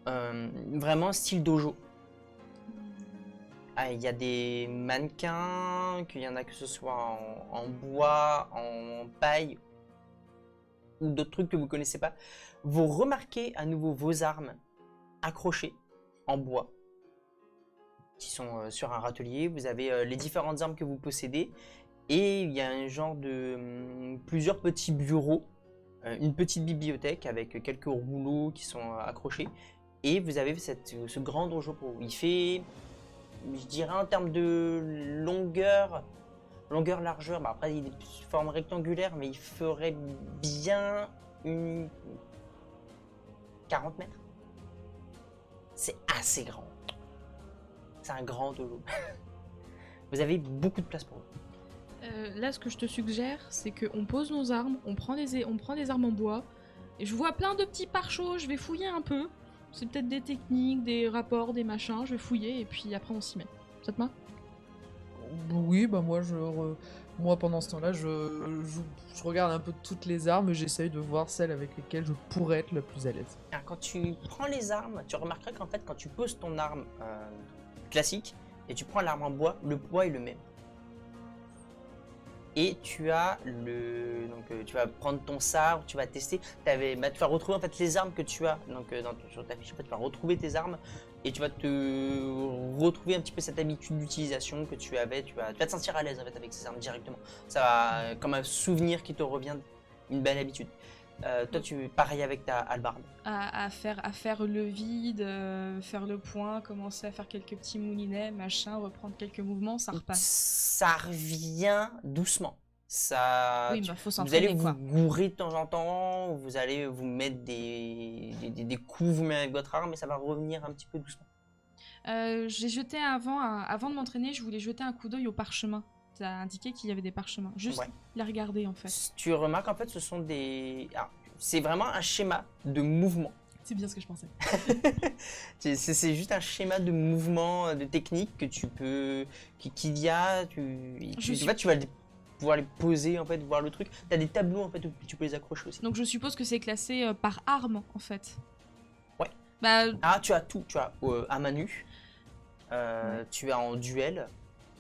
Speaker 1: Vraiment style dojo. Ah, il y a des mannequins, qu'il y en a que ce soit en bois, en paille ou d'autres trucs que vous connaissez pas. Vous remarquez à nouveau vos armes accrochées en bois qui sont sur un râtelier. Vous avez les différentes armes que vous possédez et il y a un genre de plusieurs petits bureaux, une petite bibliothèque avec quelques rouleaux qui sont accrochés et vous avez ce grand dojo pour vous. Il fait, je dirais en termes de longueur-largeur, bah après il est de forme rectangulaire, mais il ferait bien une 40 mètres. C'est assez grand. C'est un grand dojo. Vous avez beaucoup de place pour vous.
Speaker 4: Là, ce que je te suggère, c'est qu'on pose nos armes, on prend des armes en bois, et je vois plein de petits pare-chocs, je vais fouiller un peu. C'est peut-être des techniques, des rapports, des machins, je vais fouiller, et puis après on s'y met. Ça te va?
Speaker 5: Oui, bah moi pendant ce temps-là, je regarde un peu toutes les armes et j'essaye de voir celles avec lesquelles je pourrais être la plus à l'aise.
Speaker 1: Alors, quand tu prends les armes, tu remarqueras qu'en fait, quand tu poses ton arme classique et tu prends l'arme en bois, le poids est le même. Et tu as tu vas prendre ton sabre, tu vas tester. Tu vas retrouver en fait les armes que tu as. Donc sur ta fiche, tu vas retrouver tes armes et tu vas te retrouver un petit peu cette habitude d'utilisation que tu avais. Tu vas te sentir à l'aise en fait avec ces armes directement. Ça va comme un souvenir qui te revient, une belle habitude. Toi, pareil avec ta hallebarde.
Speaker 4: À faire le vide, faire le point, commencer à faire quelques petits moulinets, machin, reprendre quelques mouvements, ça repasse.
Speaker 1: Ça revient doucement. Ça,
Speaker 4: Oui, bah faut
Speaker 1: vous
Speaker 4: s'entraîner,
Speaker 1: allez vous
Speaker 4: quoi.
Speaker 1: gourer de temps en temps, vous allez vous mettre des coups vous mettez avec votre arme, et ça va revenir un petit peu doucement.
Speaker 4: J'ai jeté avant de m'entraîner, je voulais jeter un coup d'œil au parchemin. Ça a indiqué qu'il y avait des parchemins. Juste
Speaker 1: Ouais.
Speaker 4: les regarder en fait.
Speaker 1: Tu remarques en fait, ce sont c'est vraiment un schéma de mouvement.
Speaker 4: C'est bien ce que je pensais.
Speaker 1: C'est juste un schéma de mouvement, de technique que tu peux, qu'il y a. Tu vas pouvoir les poser en fait, voir le truc. T'as des tableaux en fait où tu peux les accrocher aussi.
Speaker 4: Donc je suppose que c'est classé par arme en fait.
Speaker 1: Ouais.
Speaker 4: Bah
Speaker 1: Ah, tu as tout. Tu as à main nue. Tu as en duel.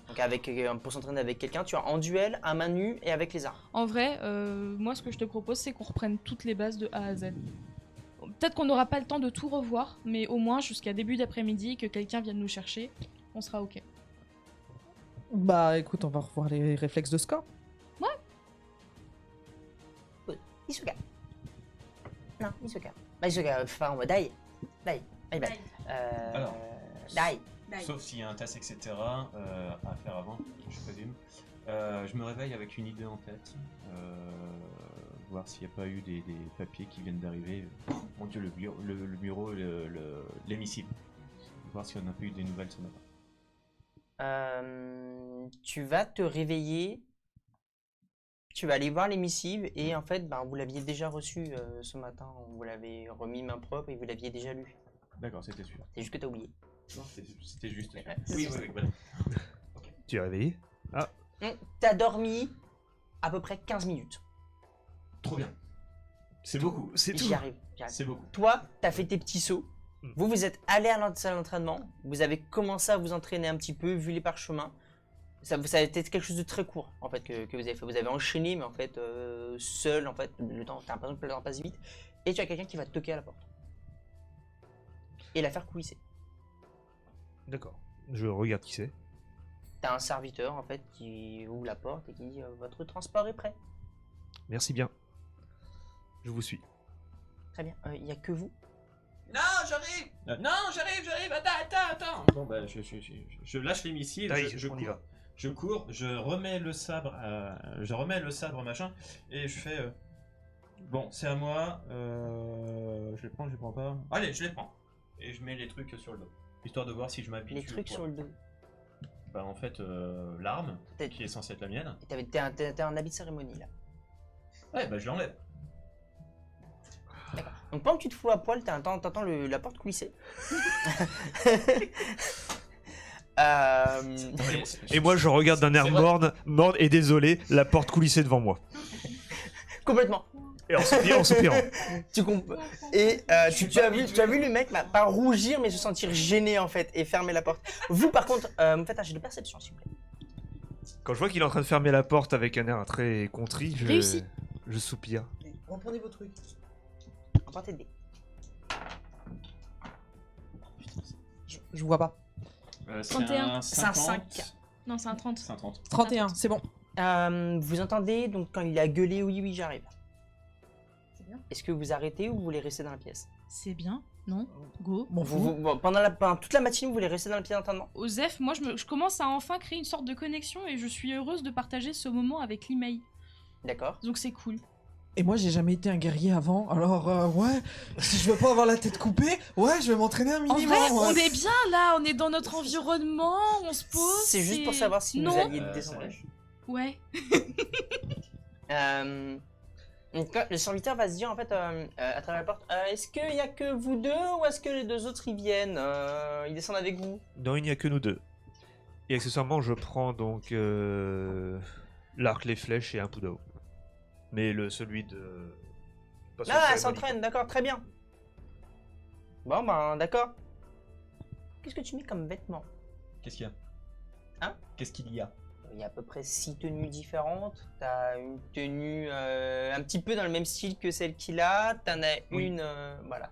Speaker 1: Donc pour s'entraîner avec quelqu'un, tu as en duel, à main nue et avec les armes.
Speaker 4: en vrai, moi ce que je te propose c'est qu'on reprenne toutes les bases de A à Z. Peut-être qu'on n'aura pas le temps de tout revoir, mais au moins jusqu'à début d'après-midi que quelqu'un vienne nous chercher, on sera ok.
Speaker 5: Bah écoute, on va revoir les réflexes de score.
Speaker 1: Isuka. Non, Isuka. Bah, Isuka, enfin, Dai. Dai.
Speaker 2: Alors.
Speaker 1: Dai.
Speaker 2: Sauf s'il y a un tasse, etc. À faire avant, je présume. Je me réveille avec une idée en tête. Voir s'il n'y a pas eu des papiers qui viennent d'arriver. Mon Dieu, le bureau, l'hémicycle. Voir si on n'a pas eu des nouvelles ce matin.
Speaker 1: Tu vas te réveiller. Tu vas aller voir les missives et en fait, vous l'aviez déjà reçu ce matin. On vous l'avait remis main propre et vous l'aviez déjà lu.
Speaker 2: D'accord, c'était sûr.
Speaker 1: C'est juste que t'as oublié.
Speaker 2: Non, c'était juste sûr.
Speaker 1: Ouais,
Speaker 2: Oui, voilà.
Speaker 3: Tu es réveillé?
Speaker 1: T'as dormi à peu près 15 minutes.
Speaker 2: Trop bien. C'est beaucoup.
Speaker 3: C'est tout.
Speaker 1: J'y arrive.
Speaker 2: C'est beaucoup.
Speaker 1: Toi, t'as fait tes petits sauts. Vous êtes allé à la salle d'entraînement. Vous avez commencé à vous entraîner un petit peu, vu les parchemins. Ça a été quelque chose de très court en fait que vous avez fait. Vous avez enchaîné, mais en fait seul en fait. Le temps, t'as l'impression que le temps passe vite. Et tu as quelqu'un qui va te toquer à la porte et la faire coulisser.
Speaker 3: D'accord. Je regarde qui c'est.
Speaker 1: T'as un serviteur en fait qui ouvre la porte et qui dit votre transport est prêt.
Speaker 3: Merci bien. Je vous suis.
Speaker 1: Très bien. Il n'y a que vous.
Speaker 2: Non, j'arrive. J'arrive. Attends. Bon, bah, je lâche les missiles.
Speaker 3: Allez,
Speaker 2: je
Speaker 3: on y
Speaker 2: cours.
Speaker 3: va.
Speaker 2: Je cours, je remets le sabre, machin, et je fais. Bon, c'est à moi. Je les prends, je les prends pas. Allez, je les prends. Et je mets les trucs sur le dos, histoire de voir si je m'habitue.
Speaker 1: Les trucs sur le dos.
Speaker 2: Bah en fait, l'arme,
Speaker 1: Peut-être.
Speaker 2: qui est censée être la mienne.
Speaker 1: T'as un habit de cérémonie là.
Speaker 2: Ouais, bah je l'enlève.
Speaker 1: D'accord. Donc pendant que tu te fous à poil, t'entends la porte coulisser.
Speaker 3: Et moi, je regarde d'un air morne et désolé, la porte coulissée devant moi.
Speaker 1: Complètement.
Speaker 3: Et en soupirant.
Speaker 1: Tu et tu as vu le mec pas rougir mais se sentir gêné en fait et fermer la porte. Vous par contre, me faites un jet de perception s'il vous plaît.
Speaker 3: Quand je vois qu'il est en train de fermer la porte avec un air très contrit,
Speaker 4: Réussi.
Speaker 3: je soupire.
Speaker 5: Reprenez vos trucs.
Speaker 1: Empruntez des dés.
Speaker 5: Je vois pas.
Speaker 2: C'est
Speaker 4: 31.
Speaker 2: un
Speaker 1: C'est un
Speaker 2: 50.
Speaker 1: 5.
Speaker 4: Non, c'est un 30.
Speaker 2: C'est un 30.
Speaker 5: 31, c'est bon.
Speaker 1: Vous entendez donc quand il a gueulé oui j'arrive.
Speaker 4: C'est bien.
Speaker 1: Est-ce que vous arrêtez ou vous voulez rester dans la pièce?
Speaker 4: C'est bien, non? Go.
Speaker 5: M'en fous.
Speaker 1: Pendant toute la matinée vous voulez rester dans la pièce d'entraînement?
Speaker 4: Osef, moi je commence à enfin créer une sorte de connexion et je suis heureuse de partager ce moment avec l'email.
Speaker 1: D'accord.
Speaker 4: Donc c'est cool.
Speaker 5: Et moi, j'ai jamais été un guerrier avant, alors ouais, si je veux pas avoir la tête coupée, ouais, je vais m'entraîner un
Speaker 4: En
Speaker 5: minimum.
Speaker 4: vrai, on
Speaker 5: ouais.
Speaker 4: est bien là, on est dans notre environnement, on se pose.
Speaker 1: C'est juste pour savoir si
Speaker 4: non.
Speaker 1: vous alliez
Speaker 2: ça
Speaker 1: descendre.
Speaker 2: lèche.
Speaker 4: Ouais.
Speaker 1: Donc, le serviteur va se dire en fait à travers la porte, est-ce qu'il y a que vous deux ou est-ce que les deux autres ils viennent, ils descendent avec vous?
Speaker 3: Non, il n'y a que nous deux. Et accessoirement, je prends donc l'arc, les flèches et un Pudao. Mais celui de... pas sur
Speaker 1: Ah,
Speaker 3: le
Speaker 1: elle
Speaker 3: cérémonie,
Speaker 1: s'entraîne, d'accord, très bien. Bon ben d'accord. Qu'est-ce que tu mets comme vêtements?
Speaker 2: Qu'est-ce qu'il y a?
Speaker 1: Hein?
Speaker 2: Qu'est-ce qu'il y a?
Speaker 1: Il y a à peu près 6 tenues différentes. T'as une tenue un petit peu dans le même style que celle qu'il a. T'en as
Speaker 2: Oui.
Speaker 1: une, voilà.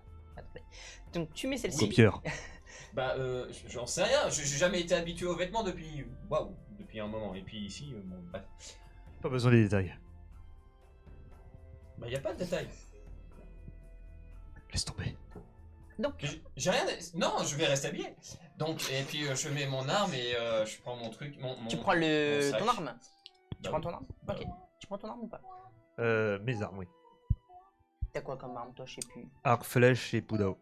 Speaker 1: Donc tu mets celle-ci.
Speaker 3: Copieur.
Speaker 2: Bah, j'en sais rien. J'ai jamais été habitué aux vêtements depuis. Waouh, depuis un moment. Et puis ici, bon, bref.
Speaker 3: Pas besoin des détails.
Speaker 2: Bah, y a pas de détail.
Speaker 3: Laisse tomber.
Speaker 1: Donc
Speaker 2: J'ai rien. Non, je vais rester habillé. Donc, et puis je mets mon arme et je prends mon truc.
Speaker 1: tu prends
Speaker 2: mon sac.
Speaker 1: ton arme. Tu
Speaker 2: Bah
Speaker 1: prends
Speaker 2: oui.
Speaker 1: ton arme?
Speaker 2: Bah
Speaker 1: Ok.
Speaker 2: oui.
Speaker 1: Tu prends ton arme ou pas?
Speaker 3: Mes armes, oui.
Speaker 1: T'as quoi comme arme toi? Je sais plus.
Speaker 3: Arc, flèche et Pudao.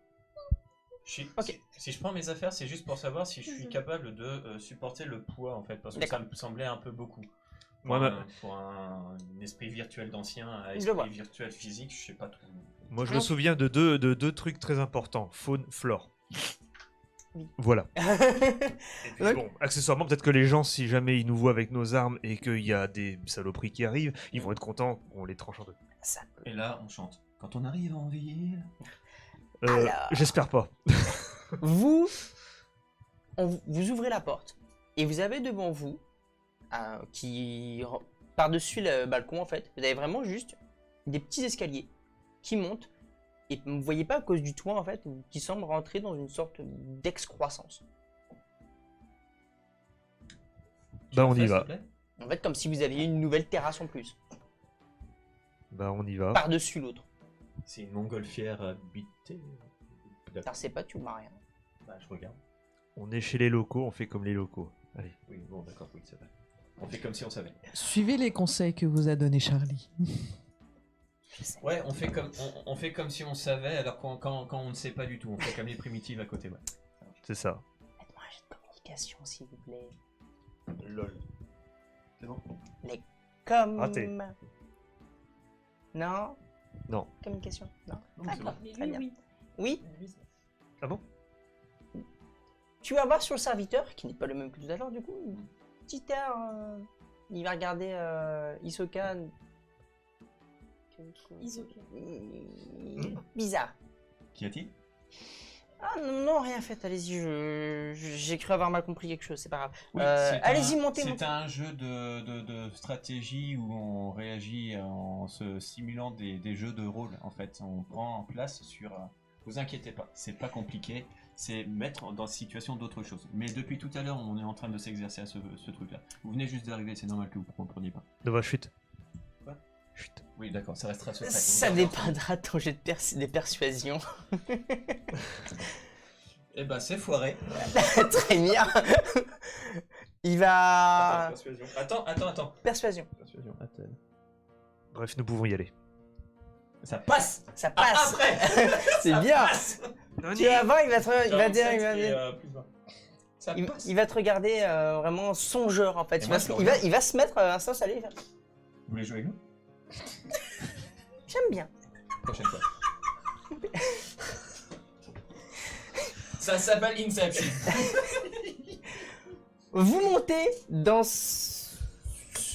Speaker 1: Ok.
Speaker 2: Si je prends mes affaires, c'est juste pour savoir si je suis capable de supporter le poids en fait, parce que ça me semblait un peu beaucoup.
Speaker 3: Moi,
Speaker 2: Pour un esprit virtuel d'ancien à
Speaker 1: Je le vois.
Speaker 2: esprit virtuel physique, je sais pas trop.
Speaker 3: Moi, je me
Speaker 1: Alors-
Speaker 3: souviens de deux trucs très importants. Faune, flore.
Speaker 1: Oui.
Speaker 3: Voilà. Et puis,
Speaker 1: Donc-
Speaker 3: bon, accessoirement, peut-être que les gens, si jamais ils nous voient avec nos armes et qu'il y a des saloperies qui arrivent, ils vont être contents qu'on les tranche en deux.
Speaker 1: Ça peut.
Speaker 2: Et là, on chante. Quand on arrive en ville.
Speaker 1: Alors.
Speaker 3: J'espère pas.
Speaker 1: Vous ouvrez la porte et vous avez devant vous par-dessus le balcon en fait, vous avez vraiment juste des petits escaliers qui montent et vous voyez pas à cause du toit en fait qui semble rentrer dans une sorte d'excroissance.
Speaker 3: Bah, on y
Speaker 2: S'il
Speaker 3: va.
Speaker 2: te plaît.
Speaker 1: En fait comme si vous aviez une nouvelle terrasse en plus
Speaker 3: Bah, on y va.
Speaker 1: par-dessus l'autre.
Speaker 2: C'est une montgolfière habitée. D'accord.
Speaker 1: Alors c'est pas tu vois rien.
Speaker 2: Bah, je regarde.
Speaker 3: On est chez les locaux, on fait comme les locaux. Allez.
Speaker 2: Oui, bon, d'accord, oui, c'est vrai. On fait comme si on savait.
Speaker 5: Suivez les conseils que vous a donné Charlie.
Speaker 1: Je sais.
Speaker 2: Ouais, on fait comme si on savait, alors quand on ne sait pas du tout. On fait comme les primitives à côté, ouais.
Speaker 3: C'est ça.
Speaker 1: Faites-moi un jet de communication s'il vous plaît.
Speaker 2: Lol. C'est bon?
Speaker 1: Comme.
Speaker 3: Raté.
Speaker 1: Non.
Speaker 3: Non.
Speaker 1: Communication. Non.
Speaker 2: Non, mais c'est
Speaker 1: D'accord.
Speaker 2: bon.
Speaker 1: Très bien. Oui.
Speaker 3: Ah bon?
Speaker 1: Tu vas voir sur le serviteur, qui n'est pas le même que tout à l'heure, du coup, une petite air. Il va regarder Hisoka.
Speaker 4: Hisoka.
Speaker 1: Bizarre.
Speaker 2: Qu'y a-t-il?
Speaker 1: Ah non, non, rien fait, allez-y, j'ai cru avoir mal compris quelque chose, c'est pas grave.
Speaker 2: Oui,
Speaker 1: allez-y, montez,
Speaker 2: C'est
Speaker 1: montez.
Speaker 2: un jeu de stratégie où on réagit en se simulant des jeux de rôle, en fait. On prend en place sur... vous inquiétez pas, c'est pas compliqué. C'est mettre dans situation d'autre chose. Mais depuis tout à l'heure, on est en train de s'exercer à ce truc-là. Vous venez juste d'arriver, c'est normal que vous ne compreniez pas.
Speaker 3: Nova, chute.
Speaker 2: Quoi?
Speaker 3: Chute.
Speaker 2: Oui, d'accord, ça restera secret.
Speaker 1: Ça
Speaker 2: Vous
Speaker 1: dépendra de ton jet de persuasion.
Speaker 2: Eh ben, c'est foiré.
Speaker 1: Très bien. Il va...
Speaker 2: Persuasion. Attends.
Speaker 1: Persuasion.
Speaker 2: Persuasion, attends.
Speaker 3: Bref, nous pouvons y aller.
Speaker 2: Ça passe.
Speaker 1: Ça passe.
Speaker 2: Après.
Speaker 1: C'est
Speaker 2: Ça
Speaker 1: bien.
Speaker 2: passe.
Speaker 1: Tu vas voir, il va dire...
Speaker 2: 47 et, plus 20. Ça passe.
Speaker 1: Il va te regarder vraiment songeur en fait.
Speaker 2: Et
Speaker 1: Il
Speaker 2: moi,
Speaker 1: va,
Speaker 2: je le
Speaker 1: il va- il va se mettre à s'installer.
Speaker 2: Vous voulez jouer avec nous?
Speaker 1: J'aime bien.
Speaker 2: Prochaine fois. Ça s'appelle Inception.
Speaker 1: Vous montez dans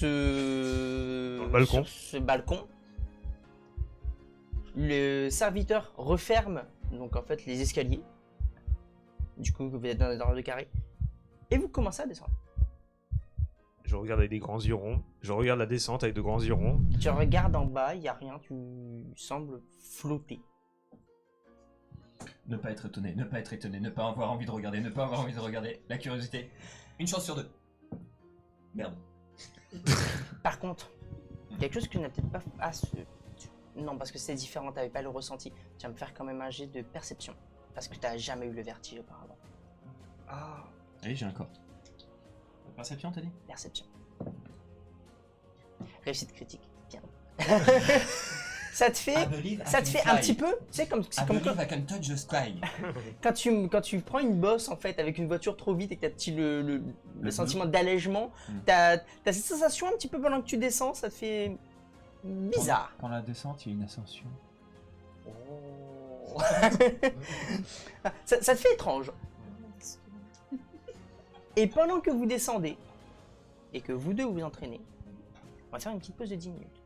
Speaker 3: Dans le balcon.
Speaker 1: ce balcon Le serviteur referme donc en fait les escaliers. Du coup, vous êtes dans les ordres de carré. Et vous commencez à descendre.
Speaker 3: Je regarde avec des grands yeux ronds. Je regarde la descente avec de grands yeux ronds.
Speaker 1: Tu regardes en bas, il n'y a rien, tu sembles flotter.
Speaker 2: Ne pas être étonné, ne pas être étonné, ne pas avoir envie de regarder, ne pas avoir envie de regarder. La curiosité. Une chance sur 2. Merde.
Speaker 1: Par contre, quelque chose que tu n'as peut-être pas... Ah, non, parce que c'est différent, tu n'avais pas le ressenti. Tu vas me faire quand même un jet de perception. Parce que tu n'as jamais eu le vertige auparavant.
Speaker 3: Ah.
Speaker 2: Allez, j'ai un corps. Perception, t'as dit?
Speaker 1: Perception. Réussite critique. Bien. Ça te fait un petit peu, tu sais, c'est comme
Speaker 2: I can touch the sky.
Speaker 1: quand tu prends une bosse en fait avec une voiture trop vite et que tu as le
Speaker 2: Le
Speaker 1: sentiment d'allègement, t'as cette sensation un petit peu pendant que tu descends, ça te fait bizarre.
Speaker 6: Pendant la descente, il y a une ascension.
Speaker 1: Oh. ça te fait étrange. Et pendant que vous descendez et que vous deux vous entraînez, on va faire une petite pause de 10 minutes.